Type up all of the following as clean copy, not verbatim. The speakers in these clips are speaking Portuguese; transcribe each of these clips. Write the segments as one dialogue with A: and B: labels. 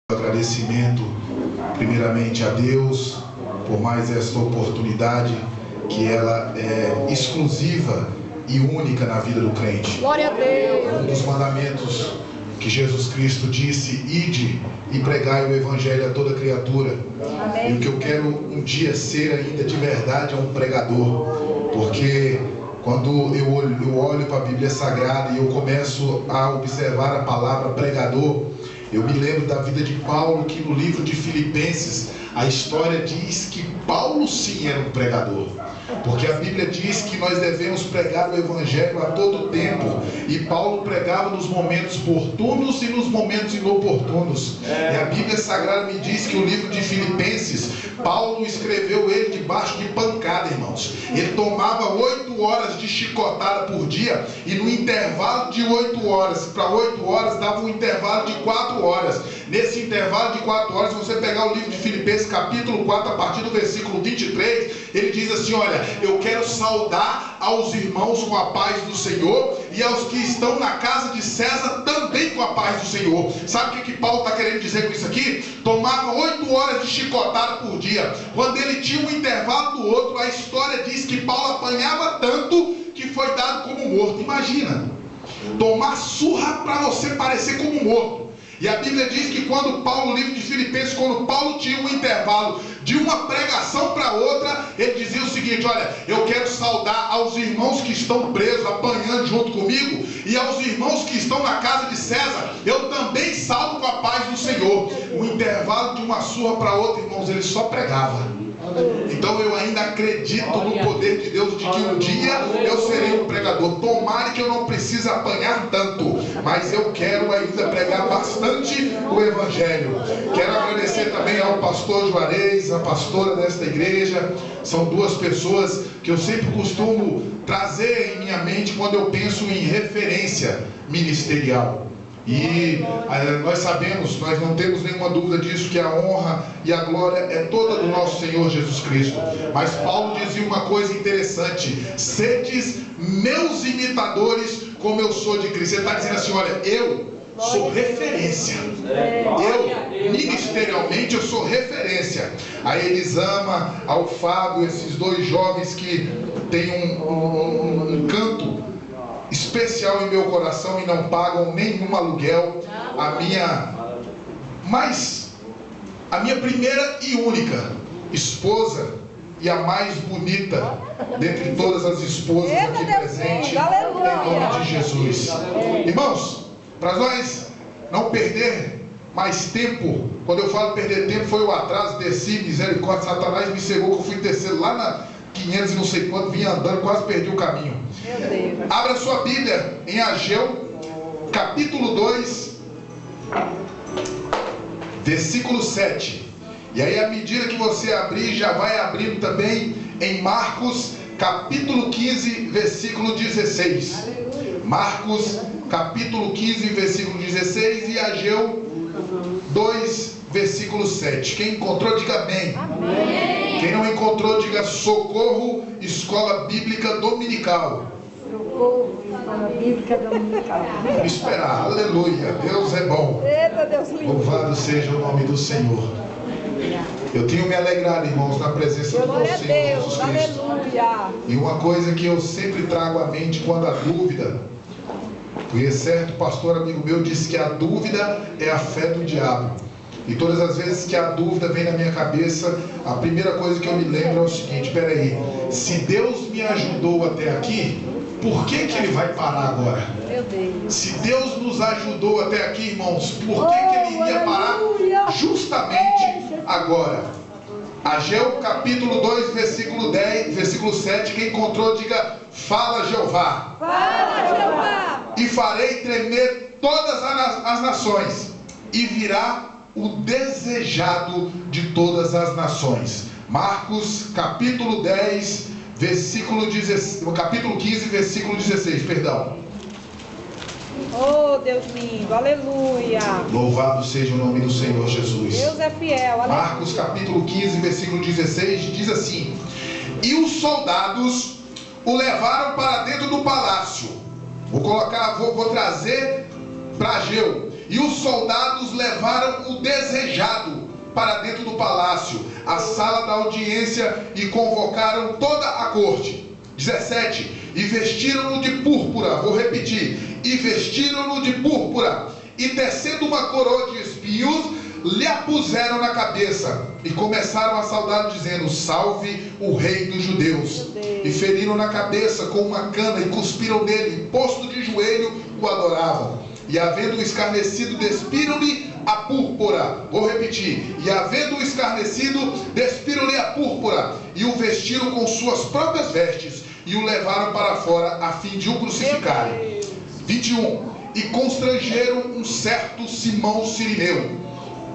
A: Agradecimento primeiramente a Deus por mais esta oportunidade, que ela é exclusiva e única na vida do crente.
B: Glória a Deus.
A: Um dos mandamentos que Jesus Cristo disse: ide e pregai o evangelho a toda criatura.
B: Amém.
A: E o que eu quero um dia ser ainda de verdade é um pregador, porque quando eu olho para a Bíblia Sagrada e eu começo a observar a palavra pregador, eu me lembro da vida de Paulo, que no livro de Filipenses a história diz que Paulo sim era um pregador, porque a Bíblia diz que nós devemos pregar o evangelho a todo tempo, e Paulo pregava nos momentos oportunos e nos momentos inoportunos. E a Bíblia Sagrada me diz que o livro de Filipenses, Paulo escreveu ele debaixo de pancada, irmãos. Ele tomava 8 horas de chicotada por dia, e no intervalo de 8 horas para 8 horas dava um intervalo de 4 horas. Nesse intervalo de 4 horas, se você pegar o livro de Filipenses capítulo 4, a partir do versículo 23, ele diz assim: olha, eu quero saudar aos irmãos com a paz do Senhor, e aos que estão na casa de César também com a paz do Senhor. Sabe o que Paulo está querendo dizer com isso aqui? Tomava 8 horas de chicotada por dia. Quando ele tinha um intervalo do outro, a história diz que Paulo apanhava tanto que foi dado como morto. Imagina, tomar surra para você parecer como morto. E a Bíblia diz que quando Paulo, no livro de Filipenses, quando Paulo tinha um intervalo de uma pregação para outra, ele dizia o seguinte: olha, eu quero saudar aos irmãos que estão presos, apanhando junto comigo, e aos irmãos que estão na casa de César, eu também saldo com a paz do Senhor. O intervalo de uma surra para outra, irmãos, ele só pregava. Então eu ainda acredito no poder de Deus, de que um dia eu serei um pregador. Tomara que eu não precise apanhar tanto, mas eu quero ainda pregar bastante o evangelho. Quero agradecer também ao pastor Juarez, a pastora desta igreja. São duas pessoas que eu sempre costumo trazer em minha mente quando eu penso em referência ministerial. E nós sabemos, nós não temos nenhuma dúvida disso, que a honra e a glória é toda do nosso Senhor Jesus Cristo. Mas Paulo dizia uma coisa interessante: sedes meus imitadores como eu sou de Cristo. Ele está dizendo assim: olha, eu sou referência. Eu, ministerialmente, eu sou referência. A Elisama, ao Fábio, esses dois jovens que têm um canto especial em meu coração e não pagam nenhum aluguel. A minha primeira e única esposa, e a mais bonita dentre todas as esposas aqui presentes, em nome de Jesus. Irmãos, para nós não perder mais tempo, quando eu falo perder tempo, foi o atraso, desci, misericórdia, Satanás me cegou, que eu fui descer lá na 500 e não sei quanto, vinha andando, quase perdi o caminho. Abra sua Bíblia em Ageu, capítulo 2, versículo 7. E aí, à medida que você abrir, já vai abrindo também em Marcos, capítulo 15, versículo 16. Marcos, capítulo 15, versículo 16, e Ageu 2, versículo 7. Quem encontrou, diga amém. Amém. Quem não encontrou, diga socorro, escola bíblica dominical.
B: Socorro, escola bíblica dominical.
A: Vamos esperar, aleluia, Deus é bom.
B: Eita, Deus lindo.
A: Louvado seja o nome do Senhor. Eu tenho me alegrado, irmãos, na presença do nosso Senhor Jesus Cristo.
B: Aleluia.
A: E uma coisa que eu sempre trago à mente quando há dúvida, porque certo pastor amigo meu disse que a dúvida é a fé do diabo. E todas as vezes que a dúvida vem na minha cabeça, a primeira coisa que eu me lembro é o seguinte: peraí, se Deus me ajudou até aqui, por que Ele vai parar agora?
B: Meu Deus.
A: Se Deus nos ajudou até aqui, irmãos, por que Ele iria parar justamente agora? Ageu capítulo 2, versículo 10, versículo 7. Quem encontrou, diga: fala Jeová.
B: Fala, Jeová.
A: E farei tremer todas as nações, e virá o desejado de todas as nações. Marcos capítulo 10, versículo 16, capítulo 15, versículo 16, perdão.
B: Oh, Deus lindo, aleluia.
A: Louvado seja o nome do Senhor Jesus.
B: Deus é fiel, aleluia.
A: Marcos capítulo 15, versículo 16, diz assim: e os soldados o levaram para dentro do palácio. Vou trazer para Ageu. E os soldados levaram o desejado para dentro do palácio, a sala da audiência, e convocaram toda a corte. 17. E vestiram-no de púrpura. Vou repetir. E vestiram-no de púrpura. E tecendo uma coroa de espinhos, lhe a puseram na cabeça. E começaram a saudá-lo, dizendo: salve o rei dos judeus. E feriram na cabeça com uma cana, e cuspiram nele, e posto de joelho, o adoravam. E havendo escarnecido, despiram-lhe a púrpura. Vou repetir. E havendo escarnecido, despiram-lhe a púrpura, e o vestiram com suas próprias vestes, e o levaram para fora, a fim de o crucificarem. 21. E constrangeram um certo Simão Cirineu,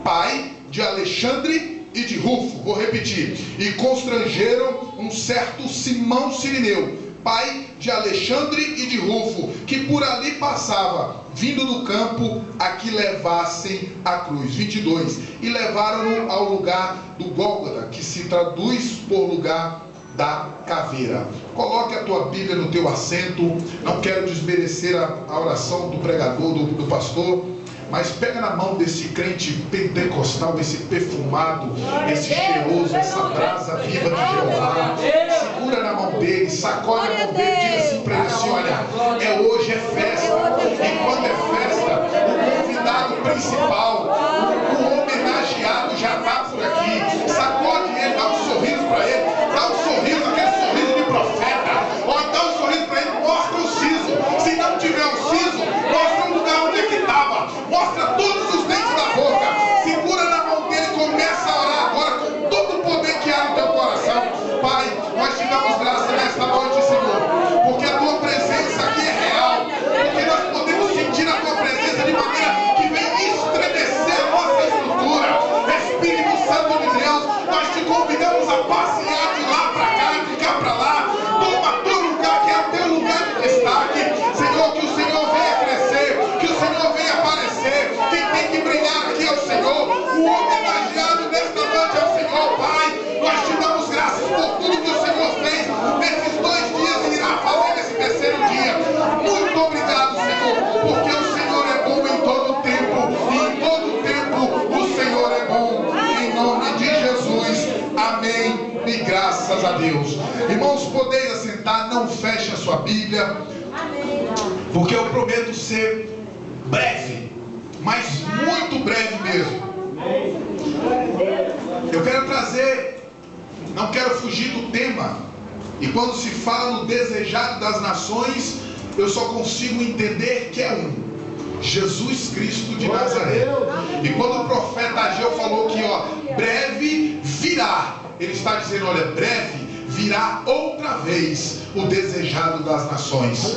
A: pai de Alexandre e de Rufo. Vou repetir. E constrangeram um certo Simão Cirineu, pai de Alexandre e de Rufo, que por ali passava, vindo do campo, a que levassem a cruz. 22. E levaram-no ao lugar do Gólgota, que se traduz por lugar da caveira. Coloque a tua Bíblia no teu assento. Não quero desmerecer a oração do pregador, do pastor, mas pega na mão desse crente pentecostal, esse perfumado, esse cheiroso, essa brasa viva de Jeová. Segura na mão dele, sacode a mão dele, diga assim para ele assim: olha, é hoje, é festa. E quando é festa, o convidado principal, o homenageado já está por aqui. Sacode ele, dá um sorriso para ele, dá um sorriso, aquele sorriso de profeta. Ó, dá um sorriso para ele, mostra o siso. Se não tiver um siso, mostra o lugar onde é que estava. Mostra todos os dentes da boca. Segura na mão dele e começa a orar agora com todo o poder que há no teu coração. Pai, nós te damos graça nesta noite, Senhor, porque a tua presença aqui é real, porque nós podemos sentir a tua presença de maneira que vem estremecer a nossa estrutura. Espírito Santo de Deus, nós te convidamos a passear de lá para cá, de cá para lá. Toma teu lugar, que é o teu lugar de destaque. Senhor, que o Senhor venha crescer, que o Senhor venha aparecer. Quem tem que brilhar aqui é o Senhor. O homenageado nesta noite é o Senhor. Pai, nós te damos graças por tudo que o Senhor fez nesses 2 dias e irá fazer nesse terceiro dia. Muito obrigado, Senhor, porque o Senhor é bom em todo tempo, e em todo tempo o Senhor é bom. Em nome de Jesus, amém e graças a Deus. Irmãos, podeis assentar, não feche a sua Bíblia, porque eu prometo ser breve, mas muito breve mesmo. Eu quero trazer, não quero fugir do tema. E quando se fala no desejado das nações, eu só consigo entender que é um: Jesus Cristo de Nazaré. E quando o profeta Ageu falou que, ó, breve virá, ele está dizendo: olha, breve virá outra vez o desejado das nações.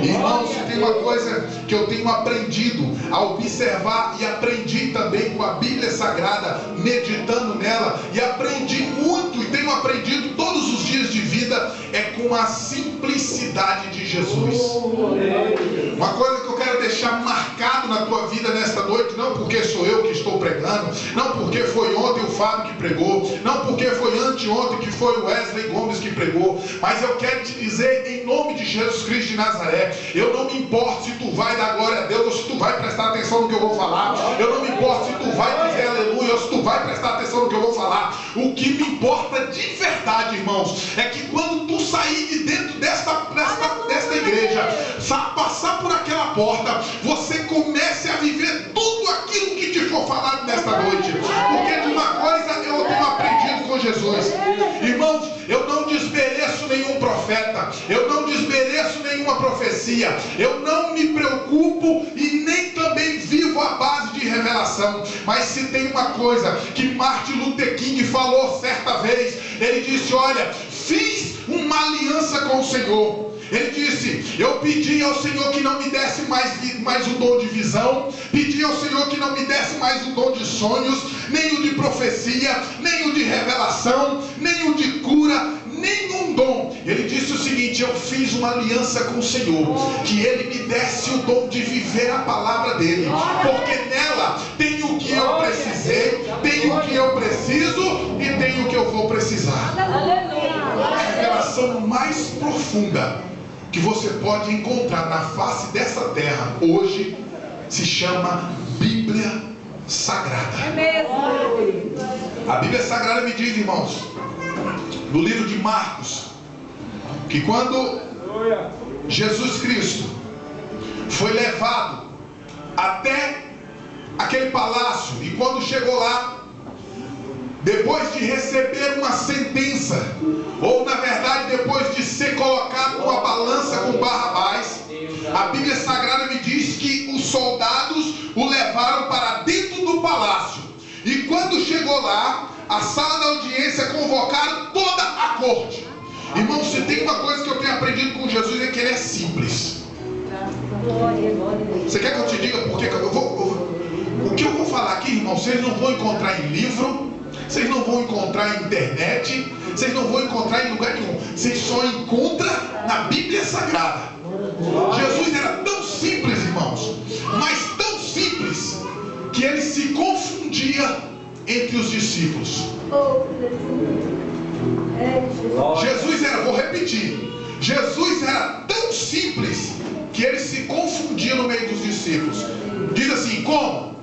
A: Irmãos, se tem uma coisa que eu tenho aprendido a observar, e aprendi também com a Bíblia Sagrada, meditando nela, e aprendi muito, e tenho aprendido todos os dias de vida, é com a simplicidade de Jesus. Uma coisa que eu quero deixar marcado na tua vida nesta noite, não porque sou eu que estou pregando, não porque foi ontem o Fábio que pregou, não porque foi anteontem que foi o Wesley Gomes que pregou, mas eu quero te dizer, em nome de Jesus Cristo de Nazaré, eu não me importo se tu vai dar glória a Deus ou se tu vai prestar atenção no que eu vou falar. Eu não me importo se tu vai dizer aleluia ou se tu vai prestar atenção no que eu vou falar. O que me importa de verdade, irmãos, é que quando tu sair de dentro desta igreja, passar por aquela porta, você comece a viver tudo aquilo que te for falado nesta noite. Porque de uma coisa eu tenho aprendido com Jesus, irmãos, eu não desmereço nenhum profeta, eu não desmereço nenhuma profecia, eu não me preocupo e nem também vivo à base de revelação. Mas se tem uma coisa que Martin Luther King falou certa vez, ele disse: olha, fiz uma aliança com o Senhor. Ele disse: eu pedi ao Senhor que não me desse mais o dom de visão, pedi ao Senhor que não me desse mais o dom de sonhos, nem o de profecia, nem o de revelação, nem o de cura, nenhum dom. Ele disse o seguinte: eu fiz uma aliança com o Senhor, que Ele me desse o dom de viver a palavra dEle, porque nela tem o que eu precisei, tem o que eu preciso e tem o que eu vou precisar. A revelação mais profunda que você pode encontrar na face dessa terra hoje se chama sagrada.
B: É mesmo.
A: A Bíblia Sagrada me diz, irmãos, no livro de Marcos, que quando Jesus Cristo foi levado até aquele palácio, e quando chegou lá, depois de receber uma sentença, ou na verdade depois de ser colocado numa balança com Barrabás, a Bíblia Sagrada me diz que os soldados o levaram para dentro do palácio. E quando chegou lá, a sala da audiência, convocaram toda a corte. Irmão, se tem uma coisa que eu tenho aprendido com Jesus, é que ele é simples. Você quer que eu te diga por que o que eu vou falar aqui, irmão, vocês não vão encontrar em livro, vocês não vão encontrar em internet, vocês não vão encontrar em lugar nenhum. Vocês só encontram na Bíblia Sagrada. Jesus era tão simples, irmãos, mas tão simples, que ele se confundia entre os discípulos. Jesus era, vou repetir, Jesus era tão simples que ele se confundia no meio dos discípulos. Diz assim, como?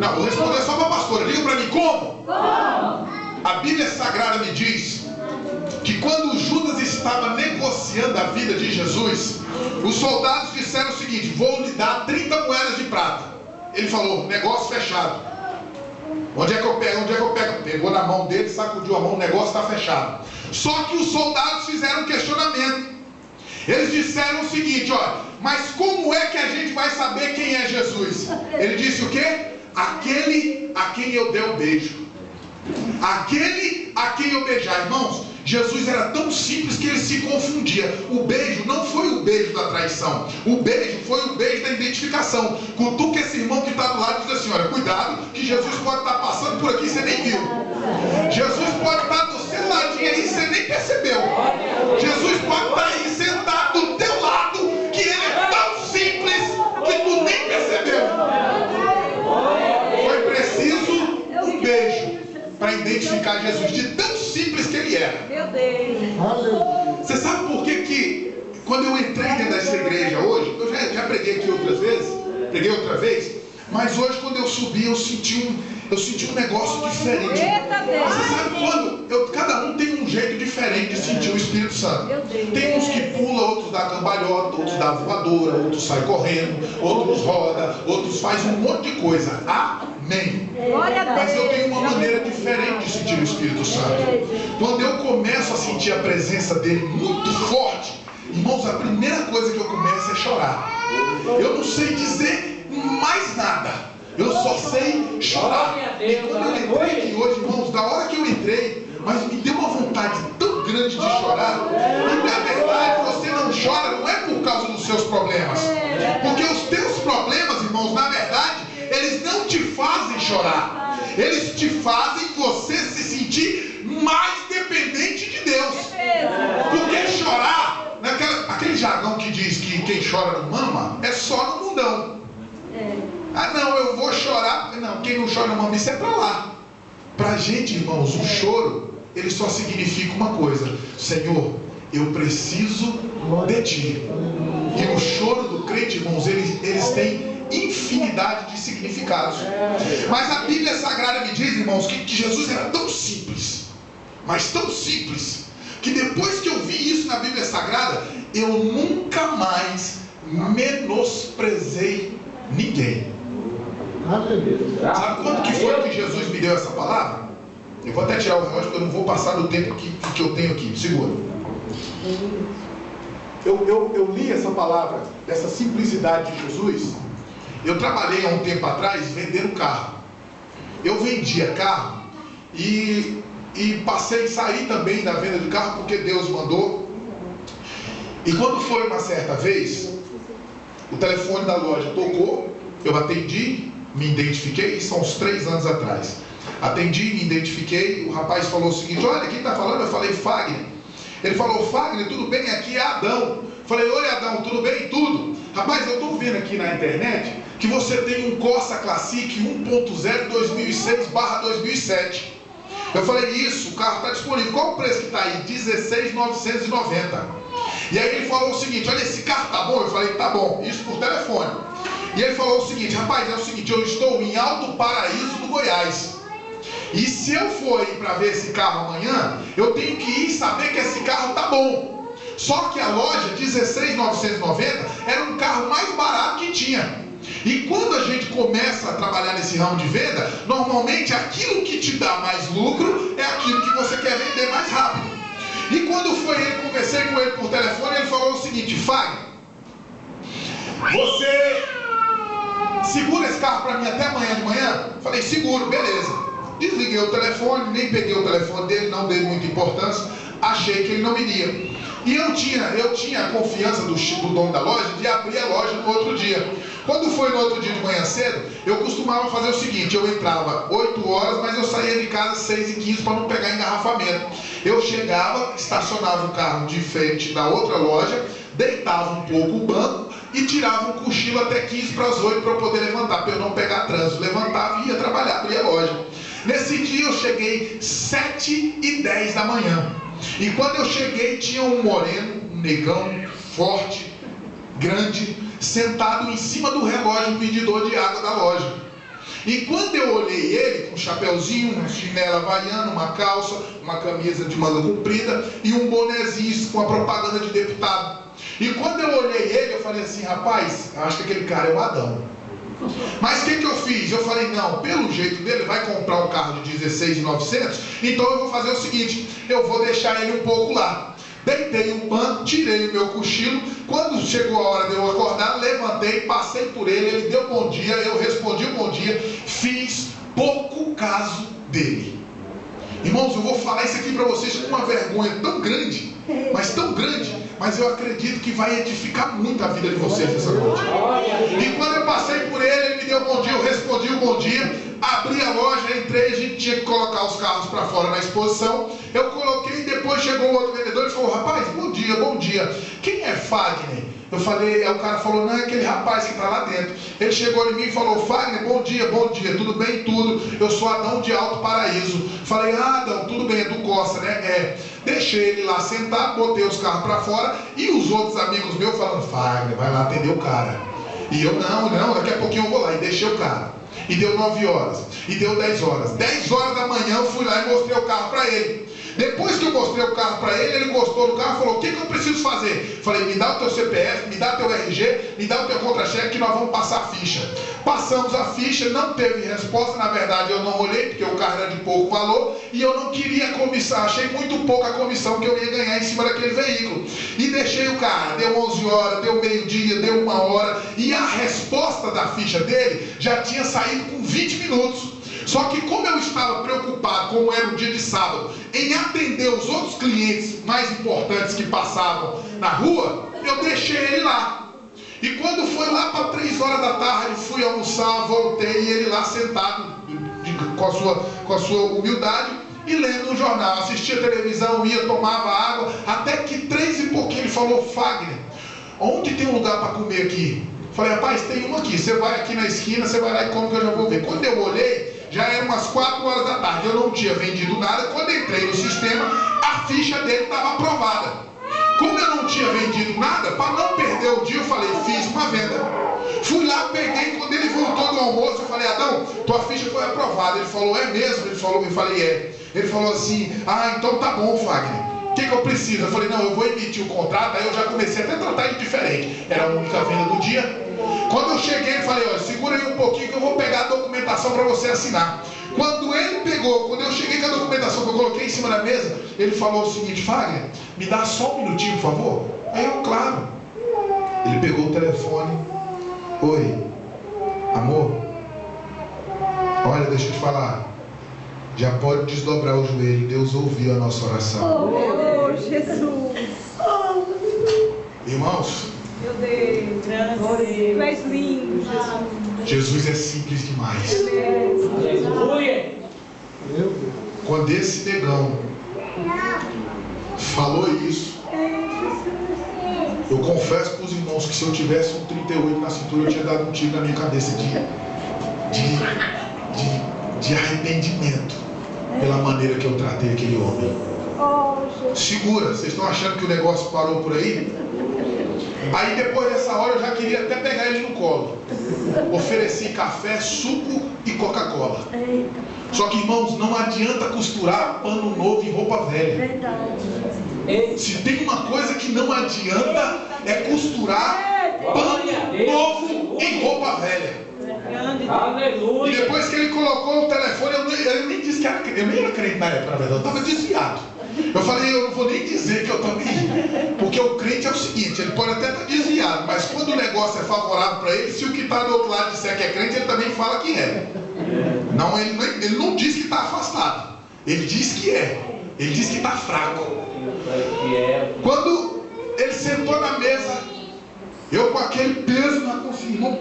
A: Não, vou responder só para a pastora. Diga para mim, como? A Bíblia Sagrada me diz que quando Judas estava negociando a vida de Jesus, os soldados disseram o seguinte: vou lhe dar 30 moedas de prata. Ele falou, negócio fechado. Onde é que eu pego? Onde é que eu pego? Pegou na mão dele, sacudiu a mão, o negócio está fechado. Só que os soldados fizeram um questionamento. Eles disseram o seguinte, olha, mas como é que a gente vai saber quem é Jesus? Ele disse o quê? Aquele a quem eu der o beijo. Aquele a quem eu beijar. Irmãos, Jesus era tão simples que ele se confundia. O beijo não foi o beijo da traição. O beijo foi o beijo da identificação. Cutuca esse irmão que está do lado e diz assim, olha, cuidado, que Jesus pode estar passando por aqui e você nem viu. Jesus pode estar do seu ladinho aí e você nem percebeu. Jesus pode estar aí sentado do teu lado, que ele é tão simples que tu nem percebeu. Foi preciso um beijo para identificar Jesus, de tão simples que ele era.
B: Meu Deus.
A: Você sabe por que quando eu entrei dentro dessa igreja hoje, eu já preguei aqui outras vezes, preguei outra vez, mas hoje quando eu subi eu senti um negócio diferente.
B: Eita Deus.
A: Você sabe quando? Cada um tem um jeito diferente de sentir o Espírito Santo. Tem uns que pulam, outros dá cambalhota, outros dá voadora, outros saem correndo, outros roda, outros fazem um monte de coisa. Amém.
B: Glória a Deus.
A: Mas eu tenho uma maneira diferente de sentir o Espírito Santo. Quando eu começo a sentir a presença dele muito forte, irmãos, a primeira coisa que eu começo é chorar. Eu não sei dizer mais nada. Eu só sei chorar. E quando eu entrei aqui hoje, irmãos, da hora que eu entrei, mas me deu uma vontade tão grande de chorar. E na verdade, você não chora, não é por causa dos seus problemas. Porque os teus problemas, irmãos, na verdade, eles não te fazem chorar. Eles te fazem você se sentir mais dependente de Deus. Porque chorar, aquele jargão que diz que quem chora não mama, é só no mundão. Ah não, eu vou chorar. Não, quem não chora não mama, isso é pra lá. Pra gente, irmãos, o choro, ele só significa uma coisa: Senhor, eu preciso de Ti. E o choro do crente, irmãos, eles têm infinidade de significados. Mas a Bíblia Sagrada me diz, irmãos, que Jesus era tão simples, mas tão simples, que depois que eu vi isso na Bíblia Sagrada, eu nunca mais menosprezei ninguém. Sabe quando que foi que Jesus me deu essa palavra? Eu vou até tirar o relógio, porque eu não vou passar do tempo que eu tenho aqui. Segura. Eu li essa palavra, dessa simplicidade de Jesus. Eu trabalhei há um tempo atrás vendendo carro. Eu vendia carro e saí também da venda de carro porque Deus mandou. E quando foi uma certa vez, o telefone da loja tocou, eu atendi, me identifiquei, são uns 3 anos atrás. Atendi, me identifiquei, o rapaz falou o seguinte: olha, quem está falando? Eu falei, Fagner. Ele falou, Fagner, tudo bem? Aqui é Adão. Falei, oi Adão, tudo bem? Tudo. Rapaz, eu estou vendo aqui na internet que você tem um Corsa Classic 1.0 2006/2007. Eu falei, isso, o carro está disponível. Qual o preço que está aí? 16.990. E aí ele falou o seguinte: olha, esse carro tá bom? Eu falei, tá bom. Isso por telefone. E ele falou o seguinte: rapaz, é o seguinte, eu estou em Alto Paraíso do Goiás. E se eu for ir para ver esse carro amanhã, eu tenho que ir saber que esse carro tá bom. Só que a loja 16.990 era um carro mais barato que tinha. E quando a gente começa a trabalhar nesse ramo de venda, normalmente aquilo que te dá mais lucro é aquilo que você quer vender mais rápido. E quando foi ele, conversei com ele por telefone, ele falou o seguinte: Fagner, você segura esse carro para mim até amanhã de manhã? Falei: seguro, beleza. Desliguei o telefone, nem peguei o telefone dele, não dei muita importância, achei que ele não iria. E eu tinha a confiança do dono da loja de abrir a loja no outro dia. Quando foi no outro dia de manhã cedo, eu costumava fazer o seguinte: eu entrava 8 horas, mas eu saía de casa 6h15 para não pegar engarrafamento. Eu chegava, estacionava o carro de frente da outra loja, deitava um pouco o banco e tirava um cochilo até 15 para as 8 para eu poder levantar, para eu não pegar trânsito. Levantava e ia trabalhar, abria a loja. Nesse dia eu cheguei 7h10 da manhã. E quando eu cheguei, tinha um moreno, um negão, forte, grande, sentado em cima do relógio medidor de água da loja. E quando eu olhei ele, com um chapeuzinho, uma chinela havaiana, uma calça, uma camisa de manga comprida e um bonezinho com a propaganda de deputado. E quando eu olhei ele, eu falei assim: rapaz, acho que aquele cara é o Adão. Mas o que eu fiz? Eu falei: não, pelo jeito dele, vai comprar um carro de 16.900, então eu vou fazer o seguinte: eu vou deixar ele um pouco lá. Deitei um banco, tirei o meu cochilo. Quando chegou a hora de eu acordar, levantei, passei por ele, ele deu bom dia, eu respondi o bom dia, fiz pouco caso dele. Irmãos, eu vou falar isso aqui para vocês com uma vergonha tão grande, mas eu acredito que vai edificar muito a vida de vocês nessa noite. E quando eu passei por ele, ele me deu bom dia, eu respondi o bom dia, abri a loja, entrei, a gente tinha que colocar os carros para fora na exposição. Eu coloquei, depois chegou o outro vendedor e falou: rapaz, bom dia, quem é Fagner? Eu falei, aí o cara falou: não, é aquele rapaz que está lá dentro. Ele chegou em mim e falou: Fagner, bom dia, tudo bem? Tudo. Eu sou Adão de Alto Paraíso. Falei: ah, Adão, tudo bem, é do Costa, né? É. Deixei ele lá sentado, botei os carros para fora e os outros amigos meus falando: Fagner, vai lá atender o cara. E eu: não, daqui a pouquinho eu vou lá. E deixei o cara. E deu 9 horas, e deu 10 horas. 10 horas da manhã eu fui lá e mostrei o carro para ele. Depois que eu mostrei o carro para ele, ele gostou do carro e falou: o que eu preciso fazer? Falei: me dá o teu CPF, me dá teu RG, me dá o teu contra-cheque que nós vamos passar a ficha. Passamos a ficha, não teve resposta. Na verdade eu não olhei, porque o carro era de pouco valor e eu não queria comissão, achei muito pouca comissão que eu ia ganhar em cima daquele veículo. E deixei o cara, deu 11 horas, deu meio-dia, deu 1 hora, e a resposta da ficha dele já tinha saído com 20 minutos. Só que como eu estava preocupado, como era um dia de sábado, em atender os outros clientes mais importantes que passavam na rua, eu deixei ele lá. E quando foi lá para 3 horas da tarde, fui almoçar, voltei, e ele lá sentado, com a sua humildade, e lendo um jornal, assistia televisão, ia, tomava água, até que 3 e pouquinho ele falou: Fagner, onde tem um lugar para comer aqui? Falei: rapaz, tem um aqui, você vai aqui na esquina, você vai lá e come que eu já vou ver. Quando eu olhei, já eram umas 4 horas da tarde, eu não tinha vendido nada. Quando entrei no sistema, a ficha dele estava aprovada. Como eu não tinha vendido nada, para não perder o dia, eu falei: fiz uma venda. Fui lá, peguei, quando ele voltou do almoço, eu falei: Adão, tua ficha foi aprovada. Ele falou: é mesmo? Eu falei: é. Ele falou assim: ah, então tá bom, Fagner. O que eu preciso? Eu falei: não, eu vou emitir o contrato. Aí eu já comecei até a tratar ele diferente. Era a única venda do dia. Quando eu cheguei, eu falei: olha, segura aí um pouquinho que eu vou pegar a documentação para você assinar. Quando ele pegou, quando eu cheguei com a documentação que eu coloquei em cima da mesa, ele falou o seguinte: Fagner, me dá só um minutinho, por favor? Aí eu: claro. Ele pegou o telefone: oi, amor, olha, deixa eu te falar, já pode desdobrar o joelho, Deus ouviu a nossa oração.
B: Oh, Jesus.
A: Irmãos,
B: Meu Deus, tu és lindo, Jesus.
A: Jesus é simples demais.
B: Aleluia.
A: Quando esse negão falou isso, eu confesso para os irmãos que se eu tivesse um 38 na cintura, eu tinha dado um tiro na minha cabeça de arrependimento pela maneira que eu tratei aquele homem. Segura, vocês estão achando que o negócio parou por aí? Aí depois dessa hora eu já queria até pegar ele no colo. Ofereci café, suco e Coca-Cola. Só que, irmãos, não adianta costurar pano novo em roupa velha. Se tem uma coisa que não adianta é costurar pano novo em roupa velha.
B: Aleluia.
A: E depois que ele colocou o telefone, eu nem disse que era crente. Eu nem era crente na época, na verdade, eu estava desviado. Eu falei, eu não vou nem dizer que eu também. Porque o crente é o seguinte, ele pode até estar desviado, mas quando o negócio é favorável para ele, se o que está do outro lado disser que é crente, ele também fala que é. Não, ele não diz que está afastado. Ele diz que é. Ele diz que está fraco. Quando ele sentou na mesa, eu com aquele peso na consciência,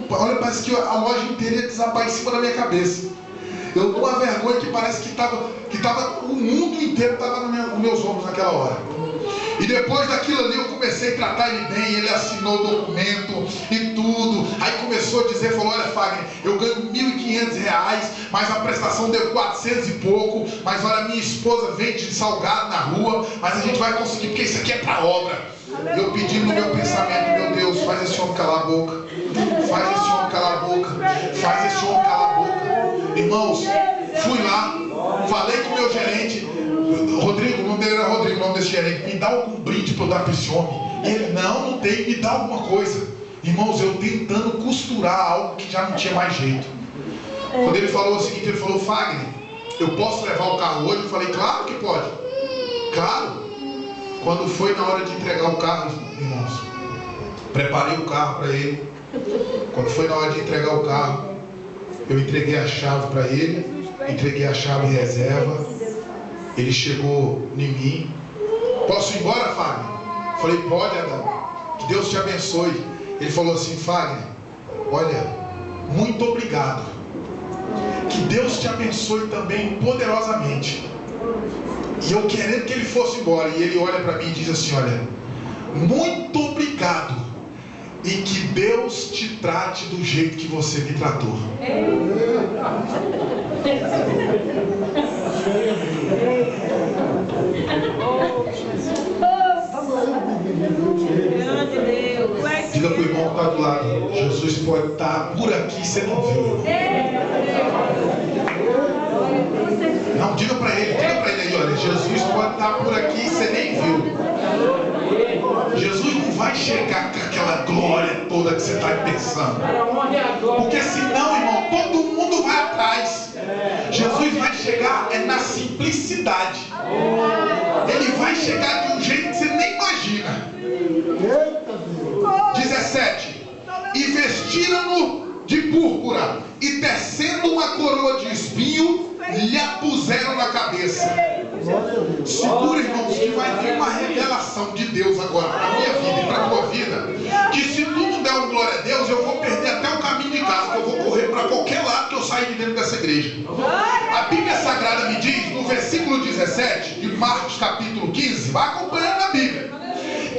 A: olha, parece que a loja inteira ia desabar em cima da minha cabeça. Eu com uma vergonha que parece que o mundo inteiro estava nos meus ombros naquela hora. E depois daquilo ali eu comecei a tratar ele bem, ele assinou o documento e tudo. Aí começou a dizer, falou, olha Fagner, eu ganho R$1.500, mas a prestação deu 400 e pouco, mas olha, minha esposa vende salgado na rua, mas a gente vai conseguir, porque isso aqui é para obra. Eu pedi no meu pensamento, meu Deus, faz esse homem calar a boca. Faz esse homem calar a boca. Faz esse homem calar a boca. Irmãos, fui lá, falei com o meu gerente, Rodrigo, o nome dele era Rodrigo, o nome desse gerente, me dá algum brinde para eu dar para esse homem. E ele, não tem, me dá alguma coisa. Irmãos, eu tentando costurar algo que já não tinha mais jeito. Quando ele falou o seguinte, ele falou, Fagner, eu posso levar o carro hoje? Eu falei, claro que pode. Claro. Quando foi na hora de entregar o carro, irmãos, preparei o carro para ele. Quando foi na hora de entregar o carro, eu entreguei a chave para ele, entreguei a chave em reserva. Ele chegou em mim. Posso ir embora, Fagner? Falei, pode, Adão. Que Deus te abençoe. Ele falou assim, Fagner, olha, muito obrigado. Que Deus te abençoe também poderosamente. E eu querendo que ele fosse embora. E ele olha para mim e diz assim, olha, muito obrigado. E que Deus te trate do jeito que você me tratou. Diga para o irmão que está do lado, Jesus pode estar por aqui e você não viu. Não, diga para ele aí, olha, Jesus pode estar por aqui e você nem viu. Jesus não vai chegar com aquela glória toda que você está pensando. Porque senão, irmão, todo mundo vai atrás. Jesus vai chegar na simplicidade. Ele vai chegar de um jeito que você nem imagina. 17. E vestiram-no de púrpura, e tecendo uma coroa de espinho, lhe a puseram na cabeça. Segura, irmãos, que vai vir uma revelação de Deus agora para a minha vida e para a tua vida. Que se tu não der um glória a Deus, eu vou perder até o caminho de casa, que eu vou correr para qualquer lado que eu sair de dentro dessa igreja. A Bíblia Sagrada me diz, no versículo 17 de Marcos capítulo 15, vai acompanhando a Bíblia.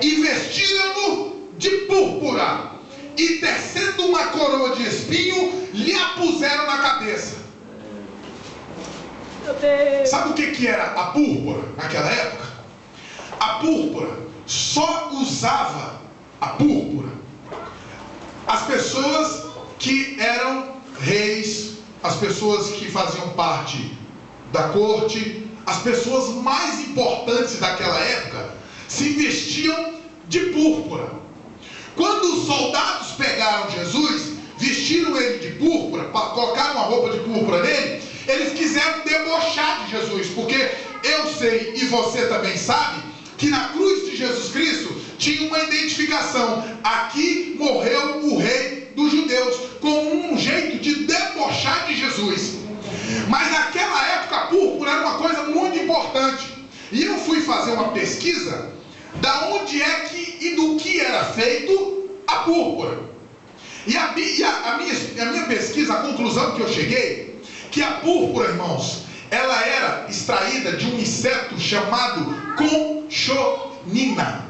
A: E vestiram-no de púrpura, e tecendo uma coroa de espinho, lhe a puseram na cabeça. Sabe o que era a púrpura naquela época? A púrpura só usava a púrpura as pessoas que eram reis, as pessoas que faziam parte da corte, as pessoas mais importantes daquela época se vestiam de púrpura. Quando os soldados pegaram Jesus, vestiram ele de púrpura, colocaram uma roupa de púrpura nele, eles quiseram debochar de Jesus, porque eu sei e você também sabe que na cruz de Jesus Cristo tinha uma identificação. Aqui morreu o rei dos judeus, com um jeito de debochar de Jesus. Mas naquela época a púrpura era uma coisa muito importante. E eu fui fazer uma pesquisa da onde é que e do que era feito a púrpura. E a minha pesquisa, a conclusão que eu cheguei, que a púrpura, irmãos, ela era extraída de um inseto chamado conchonina.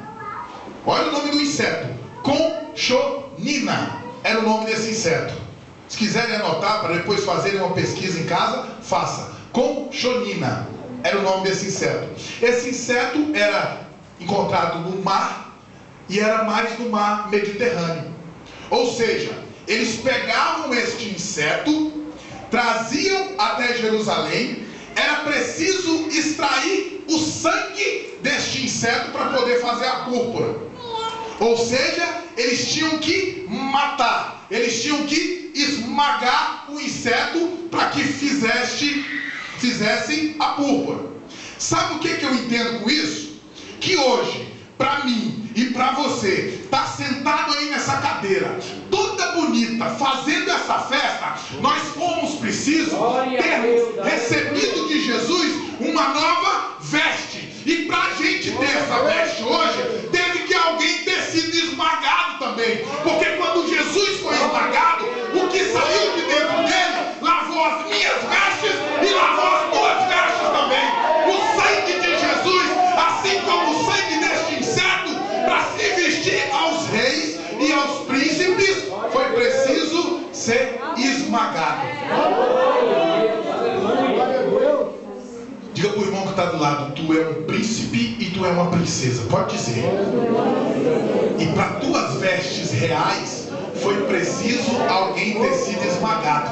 A: Olha o nome do inseto, conchonina, era o nome desse inseto. Se quiserem anotar para depois fazerem uma pesquisa em casa, faça. Conchonina era o nome desse inseto. Esse inseto era encontrado no mar e era mais no mar Mediterrâneo. Ou seja, eles pegavam este inseto, traziam até Jerusalém, era preciso extrair o sangue deste inseto para poder fazer a púrpura. Ou seja, eles tinham que matar, eles tinham que esmagar o inseto para que fizessem a púrpura. Sabe o que eu entendo com isso? Que hoje, para mim e para você, está sentado aí nessa cadeira, toda bonita, fazendo essa festa, nós fomos precisos termos recebido de Jesus uma nova veste. E para a gente ter essa veste hoje, teve que alguém ter sido esmagado também. Porque quando Jesus foi esmagado, o que saiu de dentro dele lavou as minhas vestes e lavou as tuas vestes também. O sangue de Jesus, assim como o sangue deste inseto, para se vestir aos reis e aos príncipes, foi preciso ser esmagado. Diga para o irmão que está do lado: tu é um príncipe e tu é uma princesa. Pode dizer. E para tuas vestes reais foi preciso alguém ter sido esmagado.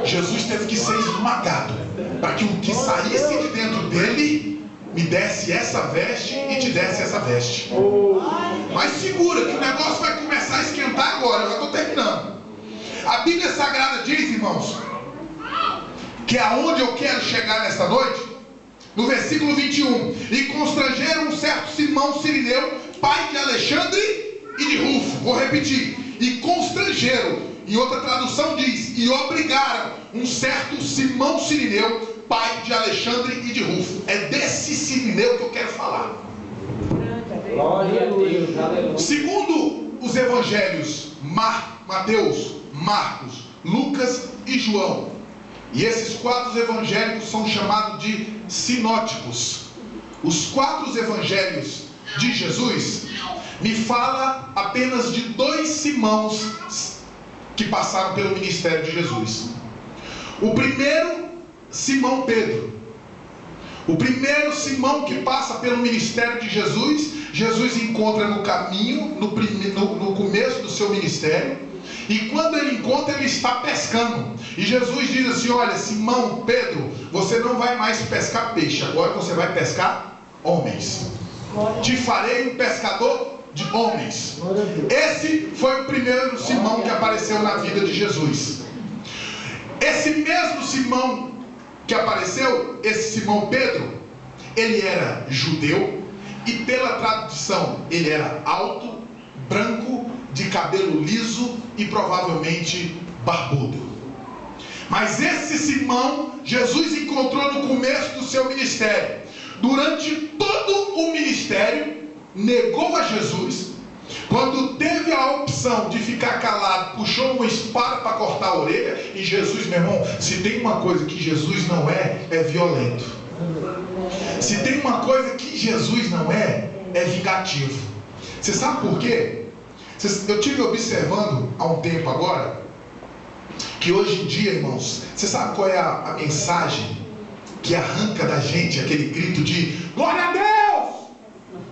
A: Jesus teve que ser esmagado para que o que saísse de dentro dele me desse essa veste e te desse essa veste. Mas segura que o negócio vai começar a esquentar agora. Eu já estou terminando. A Bíblia Sagrada diz, irmãos, que é aonde eu quero chegar nesta noite, no versículo 21, e constrangeram um certo Simão Cirineu, pai de Alexandre e de Rufo. Vou repetir: e constrangeram, e outra tradução diz, e obrigaram um certo Simão Cirineu, pai de Alexandre e de Rufo. É desse Cirineu que eu quero falar.
C: Glória a Deus, aleluia.
A: Segundo os evangelhos Mateus, Marcos, Lucas e João, e esses quatro evangélicos são chamados de sinóticos. Os quatro evangelhos de Jesus me fala apenas de dois Simãos que passaram pelo ministério de Jesus. O primeiro, Simão Pedro. O primeiro Simão que passa pelo ministério de Jesus, Jesus encontra no caminho, no começo do seu ministério. E quando ele encontra, ele está pescando. E Jesus diz assim: olha, Simão, Pedro, você não vai mais pescar peixe, agora você vai pescar homens. Te farei um pescador de homens. Esse foi o primeiro Simão que apareceu na vida de Jesus. Esse mesmo Simão que apareceu, esse Simão Pedro, ele era judeu, e pela tradição ele era alto, branco, de cabelo liso e provavelmente barbudo. Mas esse Simão, Jesus encontrou no começo do seu ministério. Durante todo o ministério, negou a Jesus. Quando teve a opção de ficar calado, puxou uma espada para cortar a orelha. E Jesus, meu irmão, se tem uma coisa que Jesus não é violento. Se tem uma coisa que Jesus não é vingativo. Você sabe por quê? Eu estive observando há um tempo agora, que hoje em dia, irmãos, você sabe qual é a mensagem que arranca da gente aquele grito de glória a Deus?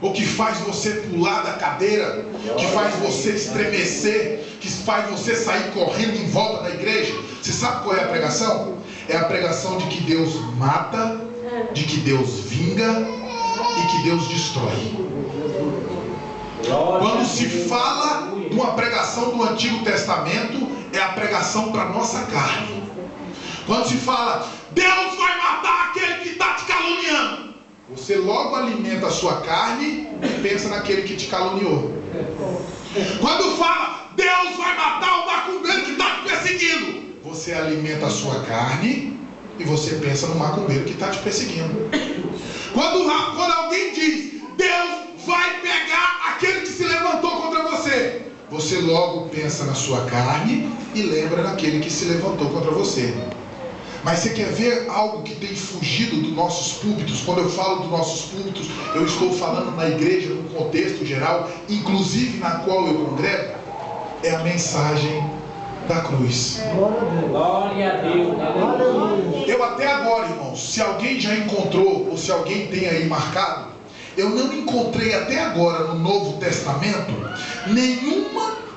A: O que faz você pular da cadeira, que faz você estremecer, que faz você sair correndo em volta da igreja. Você sabe qual é a pregação? É a pregação de que Deus mata, de que Deus vinga e que Deus destrói. Quando se fala de uma pregação do Antigo Testamento, é a pregação para a nossa carne. Quando se fala, Deus vai matar aquele que está te caluniando, você logo alimenta a sua carne e pensa naquele que te caluniou. Quando fala, Deus vai matar o macumbeiro que está te perseguindo, você alimenta a sua carne e você pensa no macumbeiro que está te perseguindo. Quando alguém diz, Deus vai pegar aquele que se levantou contra você, você logo pensa na sua carne e lembra daquele que se levantou contra você. Mas você quer ver algo que tem fugido dos nossos púlpitos? Quando eu falo dos nossos púlpitos, eu estou falando na igreja, no contexto geral, inclusive na qual eu congrego, é a mensagem da cruz.
C: Glória a Deus.
A: Eu até agora, irmãos, se alguém já encontrou, ou se alguém tem aí marcado, eu não encontrei até agora no Novo Testamento nenhum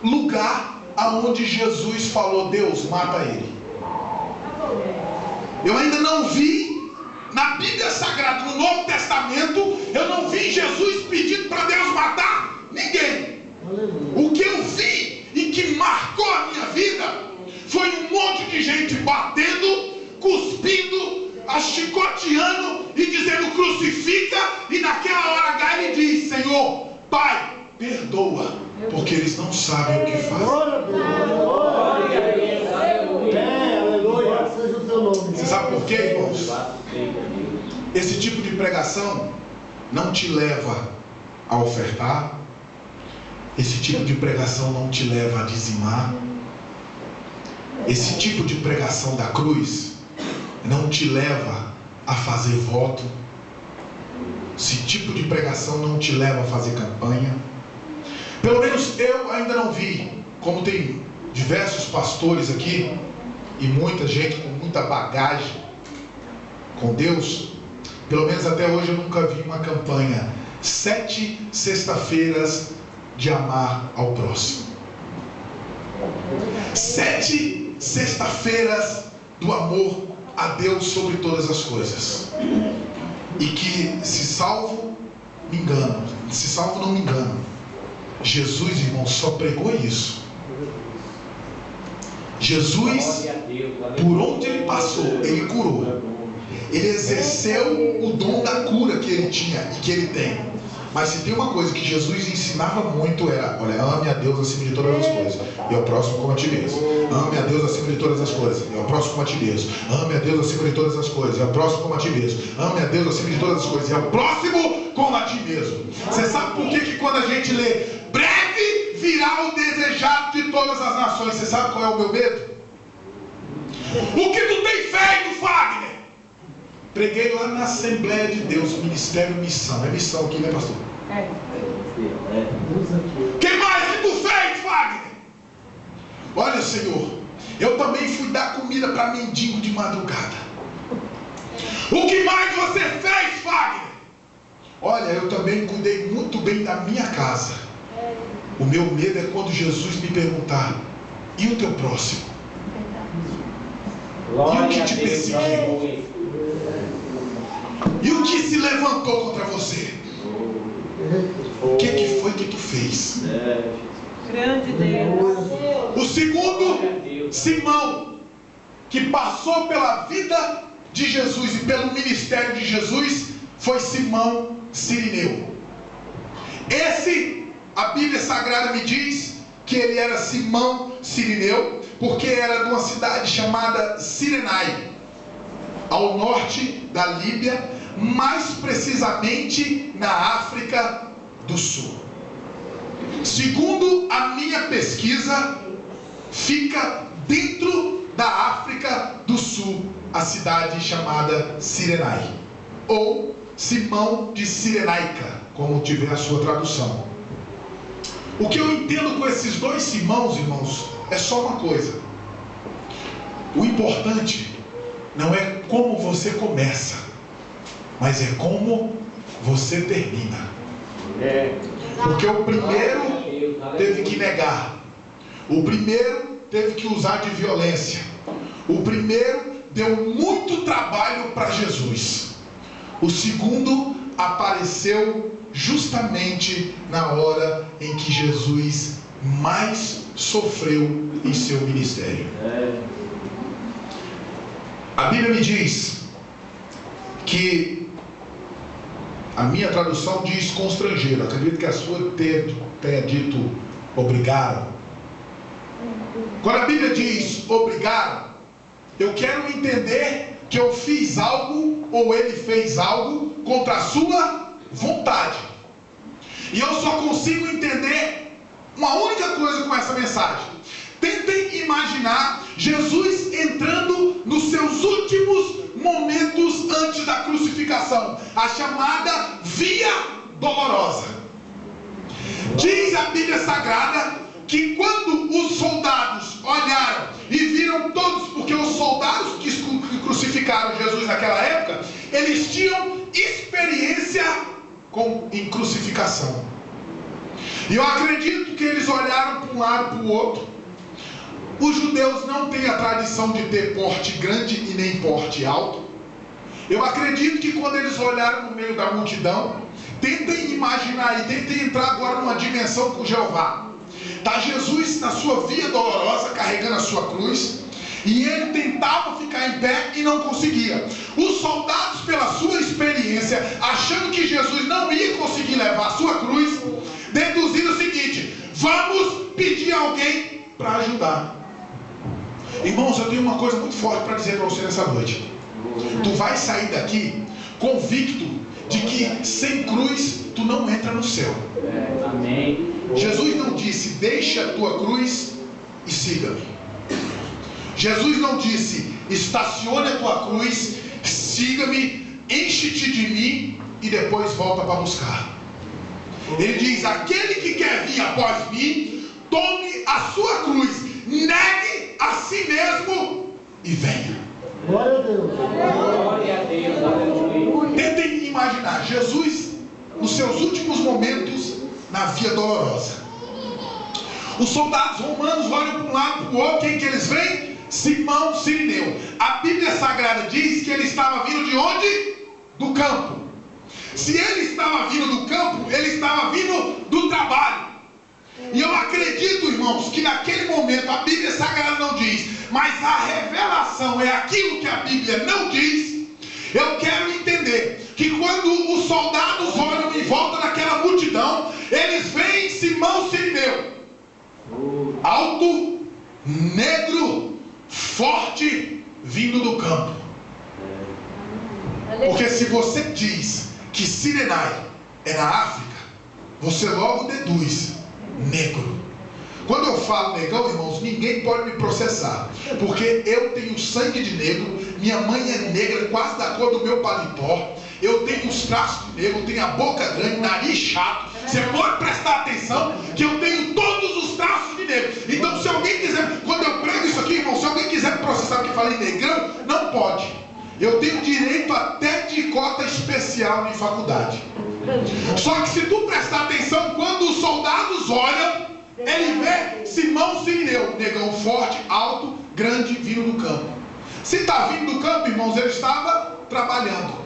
A: lugar aonde Jesus falou: Deus, mata ele. Eu ainda não vi na Bíblia Sagrada, no Novo Testamento, eu não vi Jesus pedindo para Deus matar ninguém. O que eu vi e que marcou a minha vida foi um monte de gente batendo, cuspindo, chicoteando e dizendo: crucifica. E naquela hora H ele diz: Senhor, Pai, perdoa, porque eles não sabem o que fazem. Você sabe por quê, irmãos? Esse tipo de pregação não te leva a ofertar. Esse tipo de pregação não te leva a dizimar. Esse tipo de pregação da cruz não te leva a fazer voto. Esse tipo de pregação não te leva a fazer campanha. Pelo menos eu ainda não vi, como tem diversos pastores aqui e muita gente com muita bagagem com Deus, pelo menos até hoje eu nunca vi uma campanha 7 sexta-feiras de amar ao próximo. 7 sexta-feiras do amor a Deus sobre todas as coisas. E que, se salvo, me engano. Se salvo, não me engano. Jesus, irmão, só pregou isso. Jesus, por onde ele passou, ele curou. Ele exerceu o dom da cura que ele tinha e que ele tem. Mas se tem uma coisa que Jesus ensinava muito era: olha, ame a Deus acima de todas as coisas, e ao próximo como a ti mesmo. Ame a Deus acima de todas as coisas, e ao próximo como a ti mesmo. Ame a Deus acima de todas as coisas, e ao próximo como a ti mesmo. Ame a Deus acima de todas as coisas, e ao próximo como a ti mesmo. Você sabe por que quando a gente lê breve virá o desejado de todas as nações, você sabe qual é o meu medo? O que tu tem feito, Fagner? Preguei lá na Assembleia de Deus, Ministério Missão. É missão aqui, né, pastor? Que mais que tu fez, Fagner? Olha, Senhor, eu também fui dar comida para mendigo de madrugada. O que mais você fez, Fagner? Olha, eu também cuidei muito bem da minha casa. O meu medo é quando Jesus me perguntar: e o teu próximo? E o que te perseguiu? E o que se levantou contra você? O que foi que tu fez?
B: Grande Deus.
A: O segundo, Simão, que passou pela vida de Jesus e pelo ministério de Jesus, foi Simão Cirineu. Esse, a Bíblia Sagrada me diz que ele era Simão Cirineu, porque era de uma cidade chamada Cirenai, ao norte da Líbia, mais precisamente na África do Sul. Segundo a minha pesquisa, fica dentro da África do Sul a cidade chamada Cirenai, ou Simão de Cirenaica, como tiver a sua tradução. O que eu entendo com esses dois Simãos, irmãos, é só uma coisa: o importante não é como você começa, mas é como você termina. Porque o primeiro teve que negar, o primeiro teve que usar de violência, o primeiro deu muito trabalho para Jesus, o segundo apareceu justamente na hora em que Jesus mais sofreu em seu ministério. A Bíblia me diz que, a minha tradução diz constrangeram. Acredito que a sua tenha dito obrigaram. Quando a Bíblia diz obrigaram, eu quero entender que eu fiz algo ou ele fez algo contra a sua vontade. E eu só consigo entender uma única coisa com essa mensagem. Tentem imaginar Jesus entrando nos seus últimos momentos antes da crucificação, a chamada Via Dolorosa. Diz a Bíblia Sagrada que quando os soldados olharam e viram todos, porque os soldados que crucificaram Jesus naquela época, eles tinham experiência em crucificação. E eu acredito que eles olharam para um lado e para o outro. Os judeus não têm a tradição de ter porte grande e nem porte alto. Eu acredito que quando eles olharam no meio da multidão, tentem imaginar e tentem entrar agora numa dimensão com Jeová. Está Jesus na sua via dolorosa, carregando a sua cruz, e ele tentava ficar em pé e não conseguia. Os soldados, pela sua experiência, achando que Jesus não ia conseguir levar a sua cruz, deduziram o seguinte: vamos pedir alguém para ajudar. Irmãos, eu tenho uma coisa muito forte para dizer para você nessa noite. Tu vai sair daqui convicto de que sem cruz tu não entra no céu.
C: Amém.
A: Jesus não disse: deixa a tua cruz e siga-me. Jesus não disse: estacione a tua cruz, siga-me, enche-te de mim e depois volta para buscar. Ele diz: aquele que quer vir após mim, tome a sua cruz, negue a si mesmo e venha.
D: Glória a Deus.
C: Glória a Deus. Aleluia.
A: Tentem imaginar Jesus nos seus últimos momentos na via dolorosa. Os soldados romanos olham para um lado e para o outro. Quem que eles veem? Simão Sirineu. A Bíblia Sagrada diz que ele estava vindo de onde? Do campo. Se ele estava vindo do campo, ele estava vindo do trabalho. E eu acredito, irmãos, que naquele momento a Bíblia Sagrada não diz, mas a revelação é aquilo que a Bíblia não diz. Eu quero entender que quando os soldados olham em volta daquela multidão, eles veem Simão Sirineu, alto, negro, forte, vindo do campo. Porque se você diz que Sirenai é na África, você logo deduz negro. Quando eu falo negão, irmãos, ninguém pode me processar, porque eu tenho sangue de negro, minha mãe é negra, quase da cor do meu paletó, eu tenho os traços de negro, eu tenho a boca grande, nariz chato. Você pode prestar atenção que eu tenho todos os traços de negro. Então, se alguém quiser, quando eu prego isso aqui, irmão, se alguém quiser me processar porque falei negrão, não pode. Eu tenho direito até de cota especial em faculdade. Só que se tu prestar atenção, quando os soldados olham, ele vê Simão Sirineu, negão forte, alto, grande, vindo do campo. Se está vindo do campo, irmãos, ele estava trabalhando.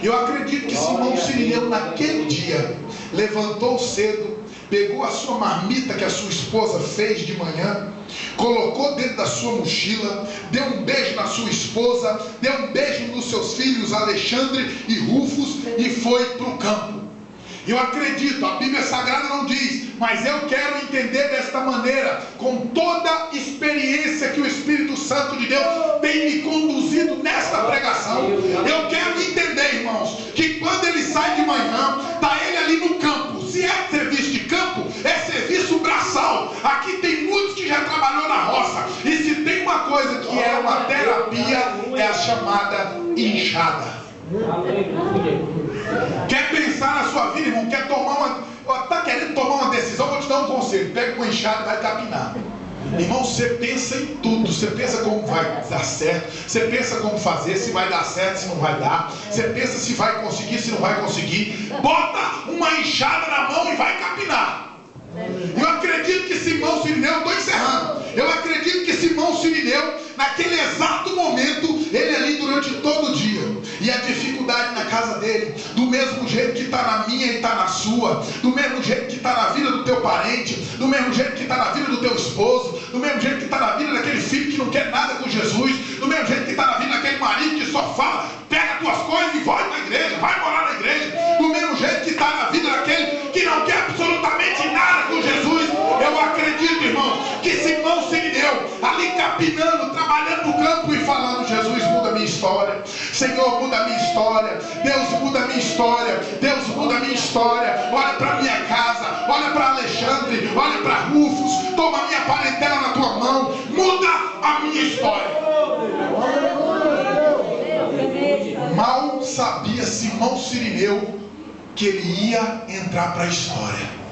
A: Eu acredito que Simão Sirineu, naquele dia, levantou cedo, pegou a sua marmita que a sua esposa fez de manhã, colocou dentro da sua mochila, deu um beijo na sua esposa, deu um beijo nos seus filhos Alexandre e Rufus e foi para o campo. Eu acredito, a Bíblia Sagrada não diz, mas eu quero entender desta maneira, com toda a experiência que o Espírito Santo de Deus tem me conduzido nesta pregação. Eu quero entender, irmãos, que quando ele sai de manhã, está ele ali no campo. Se é serviço de campo, é serviço braçal. Aqui tem muitos que já trabalhou na roça, e se tem uma coisa que é uma terapia, é a chamada enxada.
C: Aleluia.
A: Quer pensar na sua vida, irmão? Quer tomar uma... Está querendo tomar uma decisão? Vou te dar um conselho. Pega uma enxada e vai capinar. Irmão, você pensa em tudo. Você pensa como vai dar certo. Você pensa como fazer, se vai dar certo, se não vai dar. Você pensa se vai conseguir, se não vai conseguir. Bota uma enxada na mão e vai capinar. Eu acredito que Simão Sirineu, estou encerrando, eu acredito que Simão Sirineu, naquele exato momento, ele ali durante todo o dia, e a dificuldade na casa dele, do mesmo jeito que está na minha e está na sua, do mesmo jeito que está na vida do teu parente, do mesmo jeito que está na vida do teu esposo, do mesmo jeito que está na vida daquele filho que não quer nada com Jesus, do mesmo jeito que está na vida daquele marido que só fala, pega tuas coisas e vai na igreja, vai morar na igreja, do mesmo jeito que está na vida daquele que não quer absolutamente nada com Jesus. Eu acredito, irmão, que Simão Sirineu, ali capinando, trabalhando no campo e falando: Jesus, muda a minha história, Senhor, muda a minha história, Deus, muda a minha história, Deus, muda a minha história. Olha para minha casa, olha para Alexandre, olha para Rufus, toma a minha parentela na tua mão, muda a minha história. Mal sabia Simão Sirineu que ele ia entrar para a história.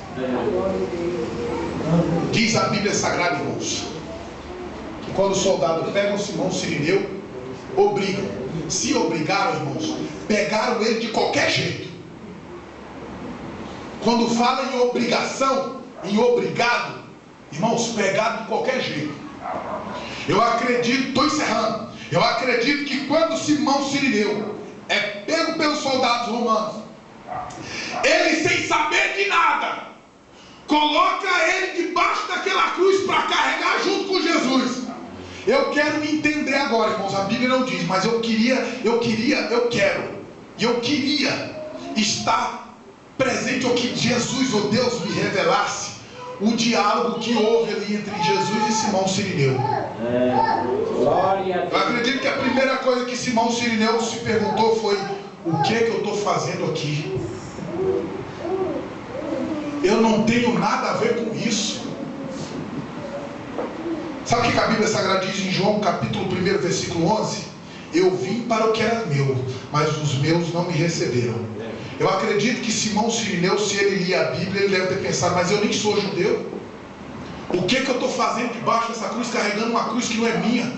A: Diz a Bíblia Sagrada, irmãos, que quando os soldados pegam Simão Sirineu, obrigam. Se obrigaram, irmãos, pegaram ele de qualquer jeito. quando fala em obrigação, em obrigado, irmãos, pegado de qualquer jeito. Eu acredito, estou encerrando, eu acredito que quando Simão Cirineu é pego pelos soldados romanos, ele sem saber de nada, coloca ele debaixo daquela cruz para carregar junto com Jesus. Eu quero entender agora, irmãos, a Bíblia não diz, mas eu queria estar presente, ou que Jesus, ou Deus, me revelasse o diálogo que houve ali entre Jesus e Simão Cirineu. Eu acredito que a primeira coisa que Simão Cirineu se perguntou foi: o que eu estou fazendo aqui? Eu não tenho nada a ver com isso. Sabe o que a Bíblia Sagrada diz em João capítulo 1, versículo 11? Eu vim para o que era meu, mas os meus não me receberam. Eu acredito que Simão Cirineu, se ele lia a Bíblia, ele deve ter pensado: mas eu nem sou judeu. O que eu estou fazendo debaixo dessa cruz, carregando uma cruz que não é minha?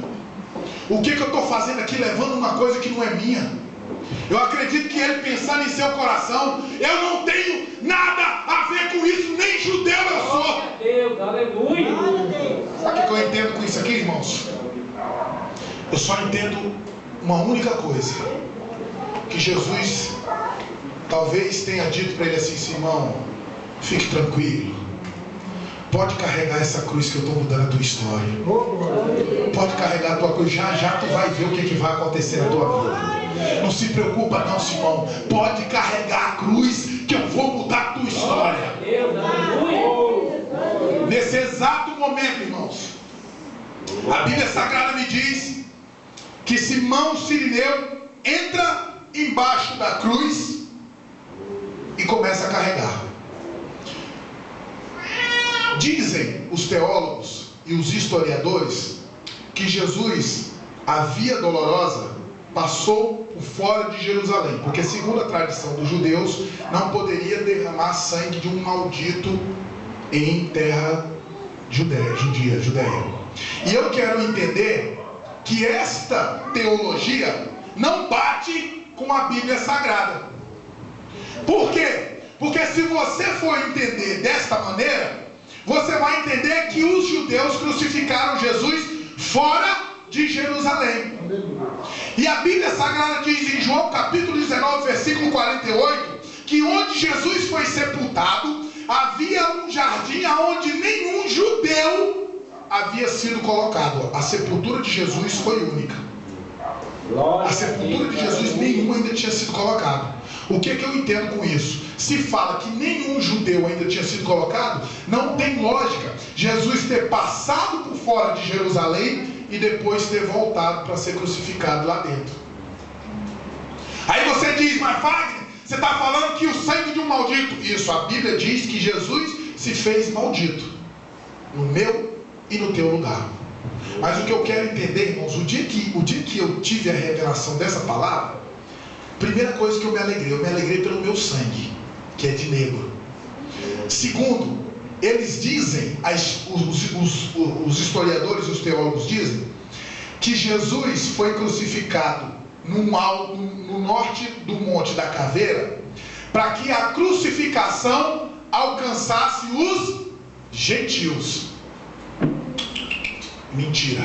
A: O que eu estou fazendo aqui, levando uma coisa que não é minha? Eu acredito que ele pensando em seu coração: eu não tenho nada a ver com isso, nem judeu eu sou.
C: Deus, aleluia.
A: Sabe o que eu entendo com isso aqui, irmãos? Eu só entendo uma única coisa: que Jesus talvez tenha dito para ele assim: Simão, fique tranquilo, pode carregar essa cruz que eu estou mudando a tua história. Pode carregar a tua cruz, já tu vai ver o que vai acontecer na tua vida. Não se preocupa não, Simão, pode carregar a cruz que eu vou mudar a tua história. Nesse exato momento, irmãos, a Bíblia Sagrada me diz que Simão Cirineu entra embaixo da cruz e começa a carregar. Dizem os teólogos e os historiadores que Jesus, a via dolorosa, passou por fora de Jerusalém, porque segundo a tradição dos judeus, não poderia derramar sangue de um maldito em terra judia. E eu quero entender que esta teologia não bate com a Bíblia Sagrada. Por quê? Porque se você for entender desta maneira, você vai entender que os judeus crucificaram Jesus fora de Jerusalém. E a Bíblia Sagrada diz em João capítulo 19, versículo 48, que onde Jesus foi sepultado, havia um jardim onde nenhum judeu havia sido colocado. A sepultura de Jesus foi única. A sepultura de Jesus nenhum ainda tinha sido colocado. O que eu entendo com isso? Se fala que nenhum judeu ainda tinha sido colocado, não tem lógica Jesus ter passado por fora de Jerusalém e depois ter voltado para ser crucificado lá dentro. Aí você diz: mas Fagner, você está falando que o sangue de um maldito. Isso, a Bíblia diz que Jesus se fez maldito no meu e no teu lugar. Mas o que eu quero entender, irmãos, o dia que eu tive a revelação dessa palavra, primeira coisa que eu me alegrei pelo meu sangue, que é de negro. Segundo, eles dizem, os historiadores e os teólogos dizem, que Jesus foi crucificado no norte do Monte da Caveira, para que a crucificação alcançasse os gentios. Mentira.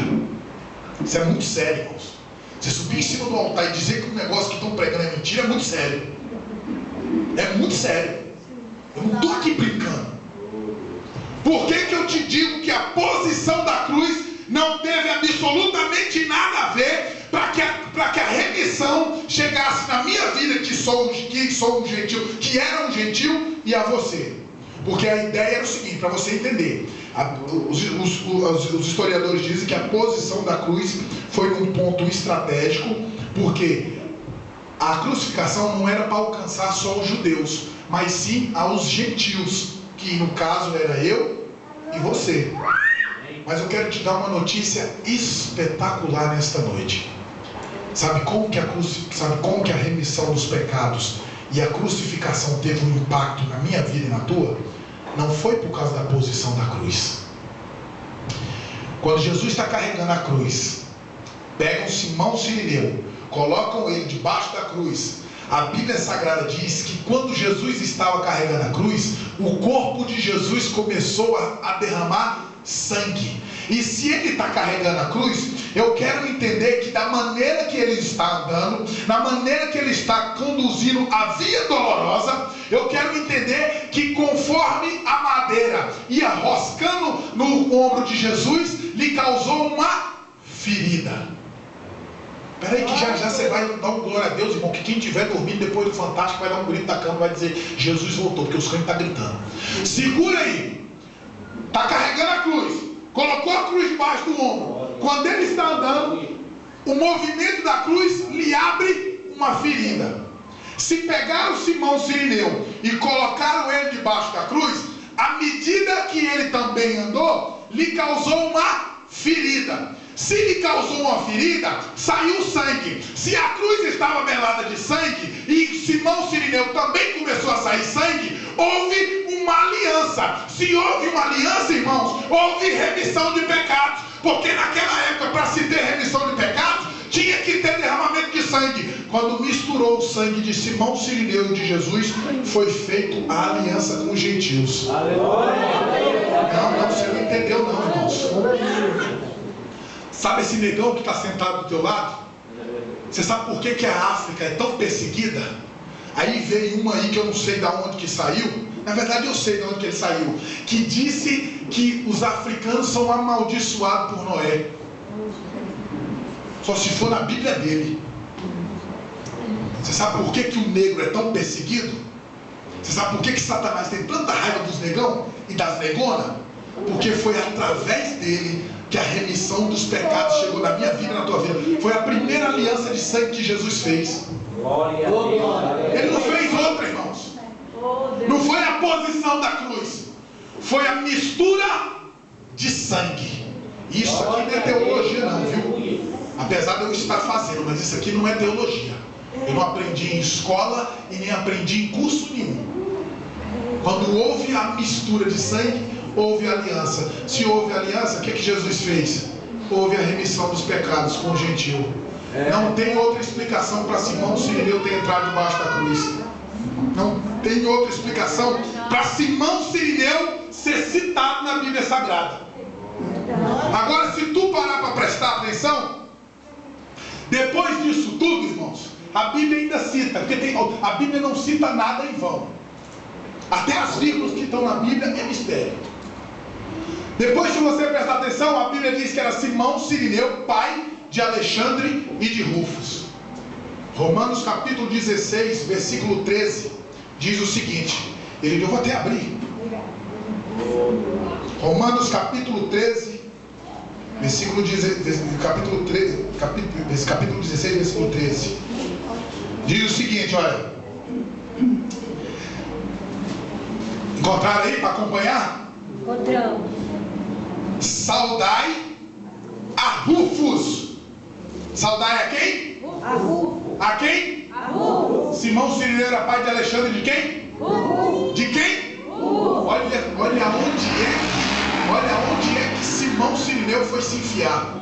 A: Isso é muito sério, irmãos. Você subir em cima do altar e dizer que o negócio que estão pregando é mentira é muito sério. É muito sério. Eu não estou aqui brincando. Por que eu te digo que a posição da cruz não teve absolutamente nada a ver para que a remissão chegasse na minha vida, que sou um gentil, que era um gentil, e a você? Porque a ideia era o seguinte, para você entender, os historiadores dizem que a posição da cruz foi num ponto estratégico, porque a crucificação não era para alcançar só os judeus, mas sim aos gentios, que no caso era eu e você. Mas eu quero te dar uma notícia espetacular nesta noite. Sabe como que a remissão dos pecados e a crucificação teve um impacto na minha vida e na tua? Não foi por causa da posição da cruz. Quando Jesus está carregando a cruz, pegam Simão Cirineu, colocam ele debaixo da cruz. A Bíblia Sagrada diz que quando Jesus estava carregando a cruz, o corpo de Jesus começou a derramar sangue. E se ele está carregando a cruz, eu quero entender que da maneira que ele está andando, na maneira que ele está conduzindo a via dolorosa, eu quero entender que conforme a madeira ia roscando no ombro de Jesus, lhe causou uma ferida. Peraí que já você vai dar um glória a Deus, irmão, que quem estiver dormindo depois do Fantástico vai dar um grito da cama, vai dizer, Jesus voltou, porque os cães estão gritando. Segura aí. Está carregando a cruz. Colocou a cruz debaixo do ombro. Quando ele está andando, o movimento da cruz lhe abre uma ferida. Se pegaram Simão Cirineu e colocaram ele debaixo da cruz, à medida que ele também andou, lhe causou uma ferida. Se lhe causou uma ferida, saiu sangue. Se a cruz estava melada de sangue e Simão Cirineu também começou a sair sangue, houve uma aliança. Se houve uma aliança, irmãos, houve remissão de pecados. Porque naquela época, para se ter remissão de pecados, tinha que ter derramamento de sangue. Quando misturou o sangue de Simão Cirineu e de Jesus, foi feita a aliança com os gentios. Não, você não entendeu não, irmãos. Sabe esse negão que está sentado do teu lado? Você sabe por que a África é tão perseguida? Aí veio uma aí que eu não sei de onde que saiu. Na verdade eu sei de onde que ele saiu. Que disse que os africanos são amaldiçoados por Noé. Só se for na Bíblia dele. Você sabe por que o negro é tão perseguido? Você sabe por que Satanás tem tanta raiva dos negão e das negonas? Porque foi através dele que a remissão dos pecados chegou na minha vida e na tua vida. Foi a primeira aliança de sangue que Jesus fez. Ele não fez outra, irmãos. Não foi a posição da cruz, foi a mistura de sangue. Isso aqui não é teologia não, viu? Apesar de eu estar fazendo, mas isso aqui não é teologia. Eu não aprendi em escola e nem aprendi em curso nenhum. Quando houve a mistura de sangue, houve aliança. Se houve aliança, o que Jesus fez? Houve a remissão dos pecados com o gentil. Não tem outra explicação para Simão Cirineu ter entrado debaixo da cruz. Não tem outra explicação para Simão Cirineu ser citado na Bíblia Sagrada. Agora, se tu parar para prestar atenção, depois disso tudo, irmãos, a Bíblia ainda cita, porque a Bíblia não cita nada em vão. Até as vírgulas que estão na Bíblia é mistério. Depois, se você prestar atenção, a Bíblia diz que era Simão Cirineu, pai de Alexandre e de Rufus. Romanos capítulo 16, versículo 13, diz o seguinte. Eu vou até abrir. Romanos capítulo 13, versículo 16, capítulo 16, versículo 13. Diz o seguinte, olha. Encontraram aí para acompanhar?
B: Encontramos.
A: Saudai a Rufus. Saudai a quem?
B: A Rufus.
A: A quem?
B: A Rufus.
A: Simão Cirineu era pai de Alexandre de quem?
B: Rufus.
A: De quem?
B: Rufus.
A: Olha onde é que Simão Cirineu foi se enfiar.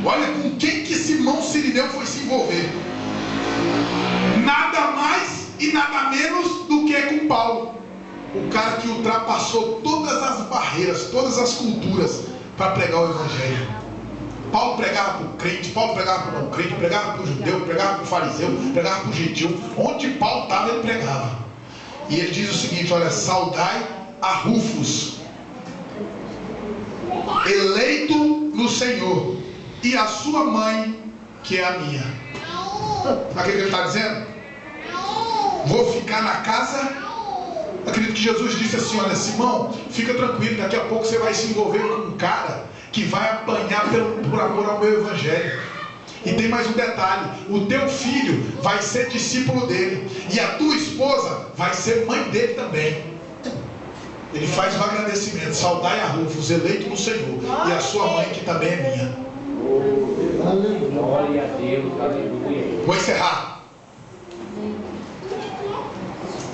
A: Olha com quem que Simão Cirineu foi se envolver. Nada mais e nada menos do que com Paulo. O cara que ultrapassou todas as barreiras, todas as culturas para pregar o Evangelho. Paulo pregava para o crente, Paulo pregava para o não crente, pregava para o judeu, pregava para o fariseu, pregava para o gentil. Onde Paulo estava, ele pregava. E ele diz o seguinte, olha, saudai a Rufus, eleito no Senhor, e a sua mãe, que é a minha. Sabe o que ele está dizendo? Vou ficar na casa. Acredito que Jesus disse assim, olha, Simão, fica tranquilo, daqui a pouco você vai se envolver com um cara que vai apanhar por amor ao meu Evangelho. E tem mais um detalhe, o teu filho vai ser discípulo dele, e a tua esposa vai ser mãe dele também. Ele faz um agradecimento, saudai a Rufus, eleito no Senhor, e a sua mãe que também é minha.
C: Glória a Deus, aleluia.
A: Vou encerrar.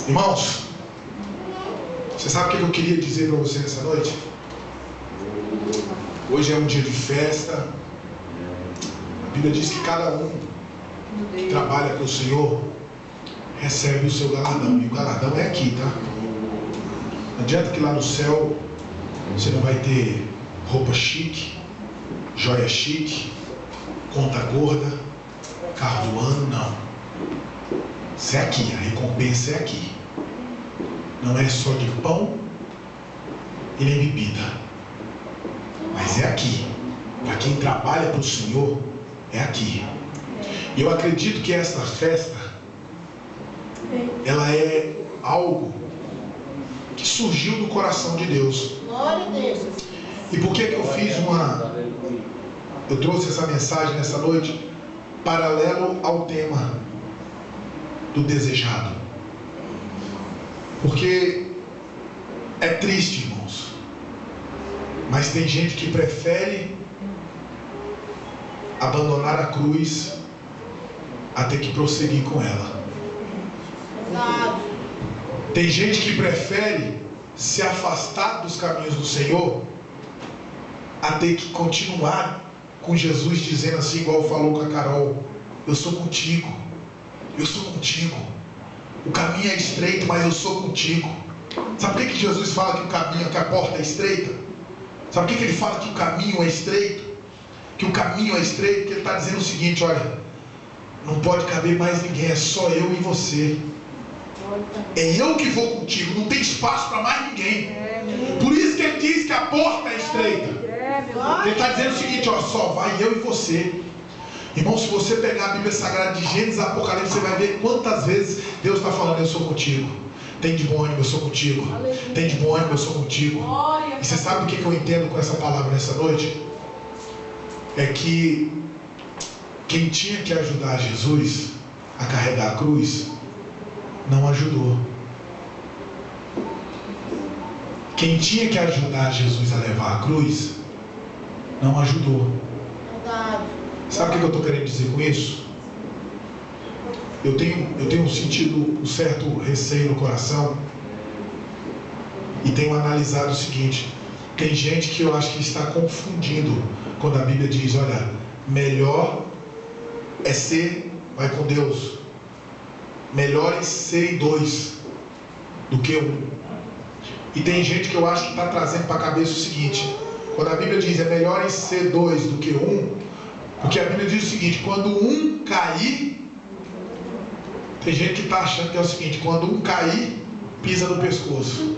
A: Irmãos, você sabe o que eu queria dizer para você nessa noite? Hoje é um dia de festa. A Bíblia diz que cada um que trabalha com o Senhor recebe o seu galardão. E o galardão é aqui, tá? Não adianta que lá no céu você não vai ter roupa chique, joia chique, conta gorda, carro do ano, não. Isso é aqui, a recompensa é aqui. Não é só de pão e nem bebida, mas é aqui. Para quem trabalha para o Senhor, é aqui. E eu acredito que esta festa, ela é algo que surgiu do coração de Deus.
D: Glória a Deus.
A: E por que eu fiz eu trouxe essa mensagem nessa noite, paralelo ao tema do desejado? Porque é triste, irmãos, mas tem gente que prefere abandonar a cruz a ter que prosseguir com ela. Tem gente que prefere se afastar dos caminhos do Senhor a ter que continuar com Jesus dizendo assim, igual falou com a Carol: eu sou contigo, eu sou contigo. O caminho é estreito, mas eu sou contigo. Sabe por que Jesus fala que o caminho, que a porta é estreita? Sabe por que ele fala que o caminho é estreito? Que o caminho é estreito, porque ele está dizendo o seguinte: olha, não pode caber mais ninguém, é só eu e você. É eu que vou contigo, não tem espaço para mais ninguém. Por isso que ele diz que a porta é estreita. Ele está dizendo o seguinte: ó, só vai eu e você. Irmão, se você pegar a Bíblia Sagrada de Gênesis a Apocalipse, você vai ver quantas vezes Deus está falando: eu sou contigo. Tem de bom ânimo, eu sou contigo. Tem de bom ânimo, eu sou contigo. E você sabe o que eu entendo com essa palavra nessa noite? É que quem tinha que ajudar Jesus a carregar a cruz não ajudou. Quem tinha que ajudar Jesus a levar a cruz não ajudou. Sabe o que eu estou querendo dizer com isso? Eu tenho sentido um certo receio no coração e tenho analisado o seguinte: tem gente que eu acho que está confundindo quando a Bíblia diz, olha, melhor é ser, vai com Deus, melhor é ser dois do que um. E tem gente que eu acho que está trazendo para a cabeça o seguinte: quando a Bíblia diz é melhor ser dois do que um, porque a Bíblia diz o seguinte: quando um cair, tem gente que está achando que é o seguinte: quando um cair, pisa no pescoço.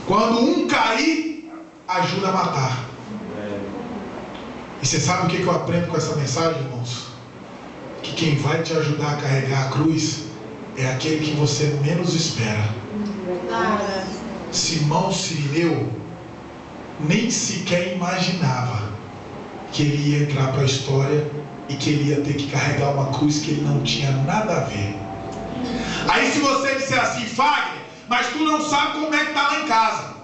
A: Quando um cair, ajuda a matar. E você sabe o que eu aprendo com essa mensagem, irmãos? Que quem vai te ajudar a carregar a cruz é aquele que você menos espera. Simão Cirineu nem sequer imaginava que ele ia entrar para a história e que ele ia ter que carregar uma cruz que ele não tinha nada a ver. Aí se você disser assim: Fagner, mas tu não sabe como é que está lá em casa,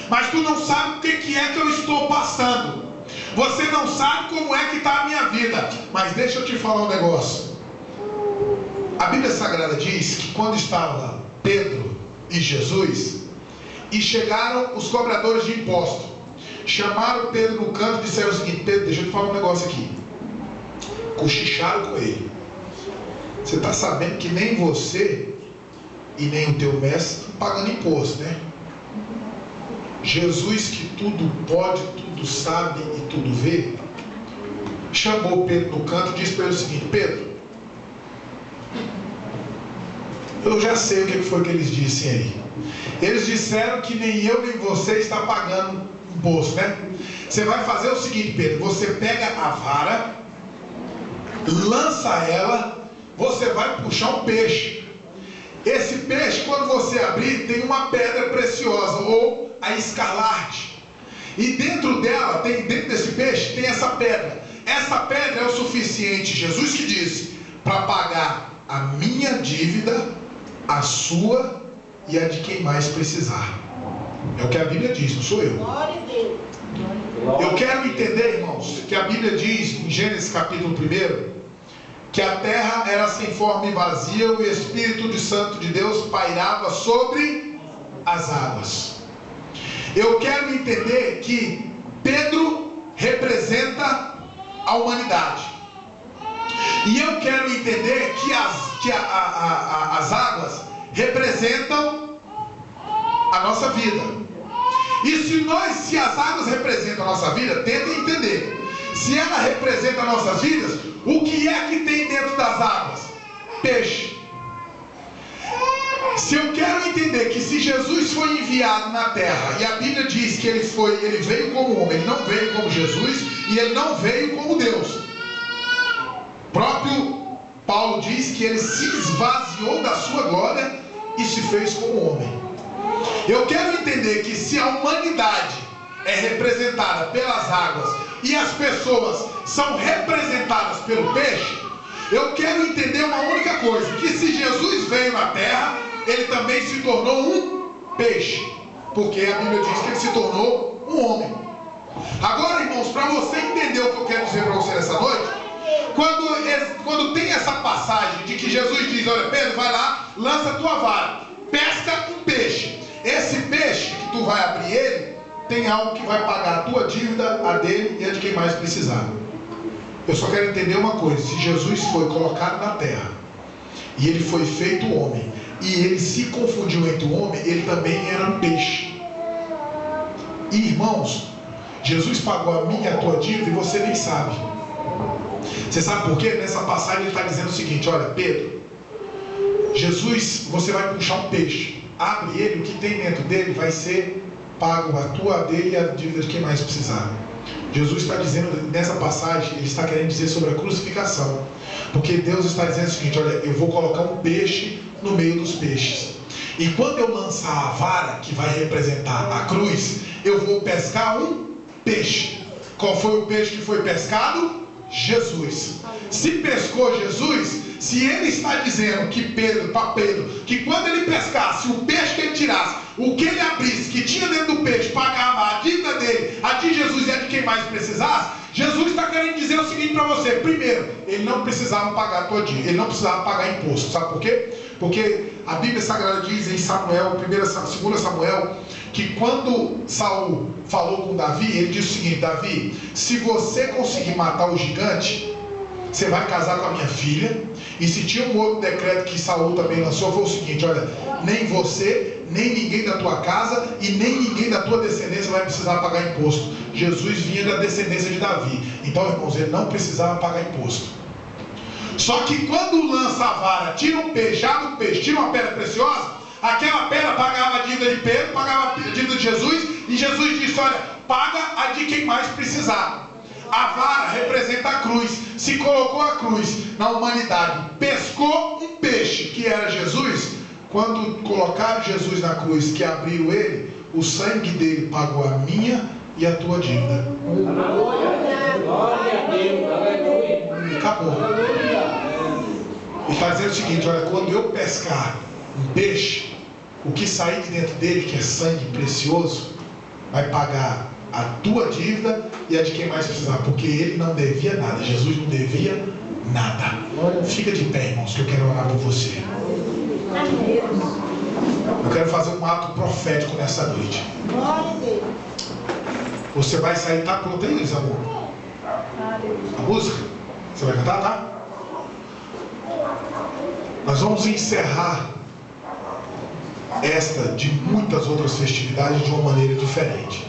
A: mas tu não sabe o que é que eu estou passando, você não sabe como é que está a minha vida. Mas deixa eu te falar um negócio. A Bíblia Sagrada diz que quando estava Pedro e Jesus, e chegaram os cobradores de impostos, chamaram Pedro no canto e disseram o seguinte: Pedro, deixa eu te falar um negócio aqui. Cochicharam com ele. Você está sabendo que nem você e nem o teu mestre estão pagando imposto, né? Jesus, que tudo pode, tudo sabe e tudo vê, chamou Pedro no canto e disse para ele o seguinte: Pedro, eu já sei o que foi que eles dissem aí. Eles disseram que nem eu nem você está pagando imposto, né? Você vai fazer o seguinte, Pedro: você pega a vara, lança ela, você vai puxar um peixe. Esse peixe, quando você abrir, tem uma pedra preciosa, ou a escarlate. E dentro dela, dentro desse peixe, tem essa pedra. Essa pedra é o suficiente, Jesus que disse, para pagar a minha dívida, a sua e a de quem mais precisar. É o que a Bíblia diz, não sou eu.
D: Glória a Deus.
A: Eu quero entender, irmãos, que a Bíblia diz em Gênesis capítulo 1 que a terra era sem forma e vazia, e o Espírito Santo de Deus pairava sobre as águas. Eu quero entender que Pedro representa a humanidade. E eu quero entender que as águas representam a nossa vida. E se as águas representam a nossa vida, tenta entender. Se ela representa as nossas vidas, o que é que tem dentro das águas? Peixe. Se eu quero entender que se Jesus foi enviado na terra, e a Bíblia diz que ele veio como homem, ele não veio como Jesus, e ele não veio como Deus. O próprio Paulo diz que ele se esvaziou da sua glória e se fez como homem. Eu quero entender que se a humanidade é representada pelas águas e as pessoas são representadas pelo peixe, eu quero entender uma única coisa: que se Jesus veio na terra, ele também se tornou um peixe, porque a Bíblia diz que ele se tornou um homem. Agora, irmãos, para você entender o que eu quero dizer para você nessa noite, quando tem essa passagem de que Jesus diz: olha, Pedro, vai lá, lança a tua vara, pesca um peixe. Esse peixe que tu vai abrir ele, tem algo que vai pagar a tua dívida, a dele e a de quem mais precisar. Eu só quero entender uma coisa: se Jesus foi colocado na terra e ele foi feito homem, e ele se confundiu entre o homem, ele também era um peixe. E irmãos, Jesus pagou a minha e a tua dívida e você nem sabe. Você sabe por quê? Nessa passagem ele está dizendo o seguinte: olha, Pedro, Jesus, você vai puxar um peixe, abre ele, o que tem dentro dele vai ser pago, a tua, a dele e a dívida de quem mais precisar. Jesus está dizendo nessa passagem, ele está querendo dizer sobre a crucificação, porque Deus está dizendo o seguinte: olha, eu vou colocar um peixe no meio dos peixes, e quando eu lançar a vara que vai representar a cruz, eu vou pescar um peixe. Qual foi o peixe que foi pescado? Jesus. Se pescou Jesus, se ele está dizendo que para Pedro, que quando ele pescasse o peixe que ele tirasse, o que ele abrisse, que tinha dentro do peixe, pagava a dívida dele, a de Jesus e a de quem mais precisasse, Jesus está querendo dizer o seguinte para você: primeiro, ele não precisava pagar a tua dívida, ele não precisava pagar imposto. Sabe por quê? Porque a Bíblia Sagrada diz em Samuel, 2 Samuel, que quando Saul falou com Davi, ele disse o seguinte: Davi, se você conseguir matar o gigante, você vai casar com a minha filha. E se tinha um outro decreto que Saul também lançou, foi o seguinte: olha, nem você, nem ninguém da tua casa e nem ninguém da tua descendência vai precisar pagar imposto. Jesus vinha da descendência de Davi, então, irmãos, ele não precisava pagar imposto. Só que quando lança a vara, tira um peixe, abre um peixe, tira uma pedra preciosa, aquela pedra pagava a dívida de Pedro, pagava a dívida de Jesus, e Jesus disse: olha, paga a de quem mais precisar. A vara representa a cruz. Se colocou a cruz na humanidade, pescou um peixe que era Jesus. Quando colocaram Jesus na cruz, que abriu ele, o sangue dele pagou a minha e a tua dívida.
C: Glória a Deus, aleluia.
A: Acabou. Ele está dizendo o seguinte: olha, quando eu pescar um peixe, o que sair de dentro dele, que é sangue precioso, vai pagar a tua dívida e a de quem mais precisar, porque ele não devia nada. Jesus não devia nada. Fica de pé, irmãos, que eu quero orar por você. Eu quero fazer um ato profético nessa noite. Você vai sair, tá pronto aí, amor? A música? Você vai cantar, tá? Nós vamos encerrar esta de muitas outras festividades de uma maneira diferente.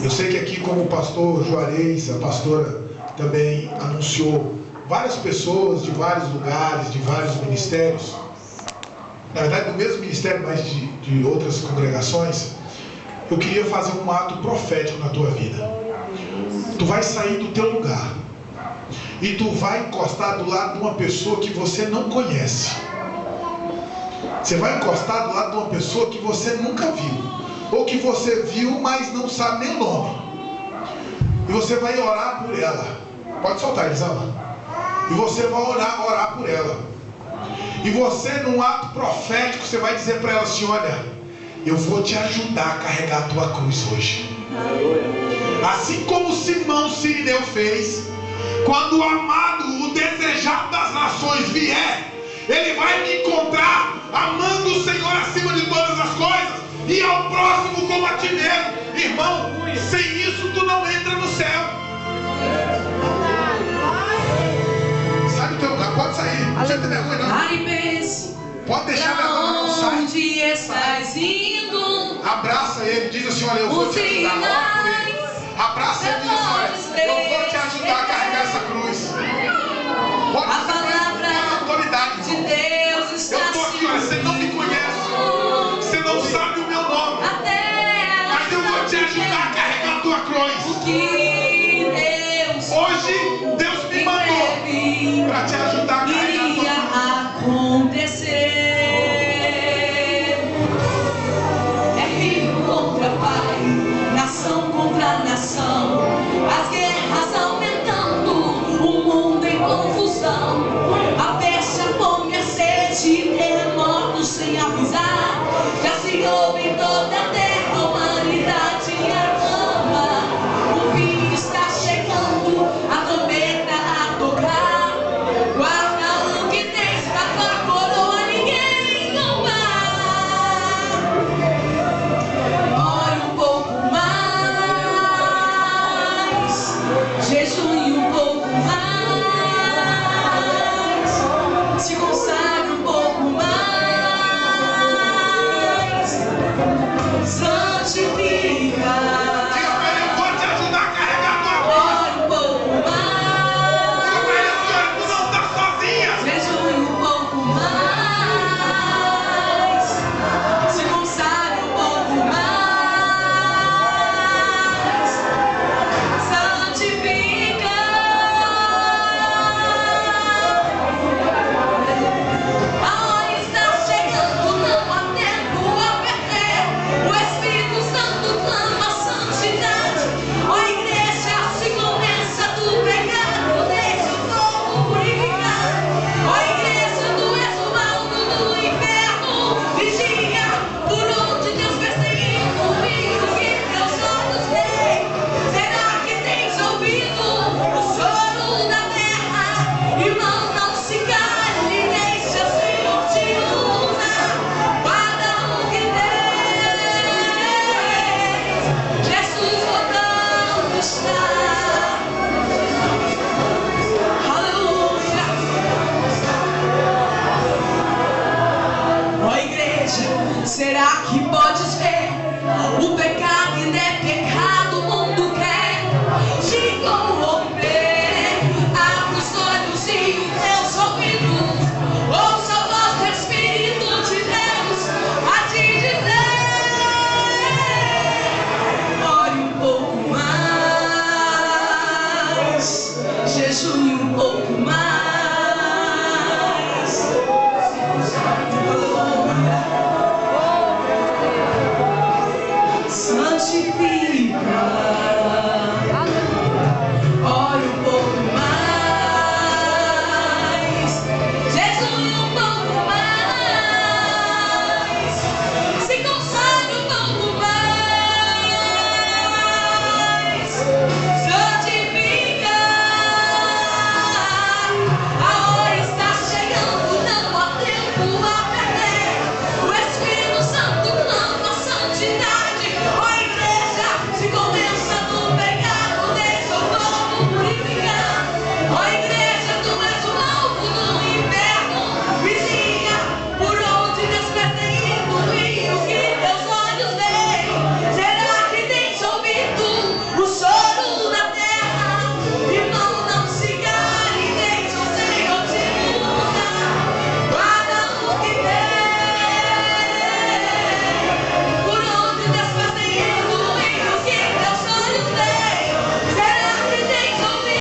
A: Eu sei que aqui, como o pastor Juarez, a pastora também anunciou, várias pessoas de vários lugares, de vários ministérios, na verdade do mesmo ministério, mas de outras congregações. Eu queria fazer um ato profético na tua vida. Tu vai sair do teu lugar e tu vai encostar do lado de uma pessoa que você não conhece. Você vai encostar do lado de uma pessoa que você nunca viu, ou que você viu, mas não sabe nem o nome. E você vai orar por ela. Pode soltar, Elisama. E você vai orar por ela. E você, num ato profético, você vai dizer para ela assim: olha, eu vou te ajudar a carregar a tua cruz hoje. Assim como Simão Sirineu fez, quando o amado, o desejado das nações vier, ele vai me encontrar amando o Senhor acima de todas as coisas e ao próximo como a ti mesmo. Irmão, sem isso tu não entra no céu. precisa ter vergonha, não.
D: Pare e pense.
A: Pode deixar a vergonha, não sai.
D: Onde estás indo?
A: Abraça ele, diz assim, olha, eu vou te ajudar. Ora por ele. Abraça ele e diz assim, olha, eu vou te ajudar a carregar essa cruz. Pode
D: A palavra
A: autoridade,
D: de Deus está
A: eu estou aqui, olha, você não me conhece, você não sabe o meu nome, mas eu vou te ajudar a carregar a tua cruz.
D: Que Deus
A: hoje Deus me mandou para te ajudar a carregar.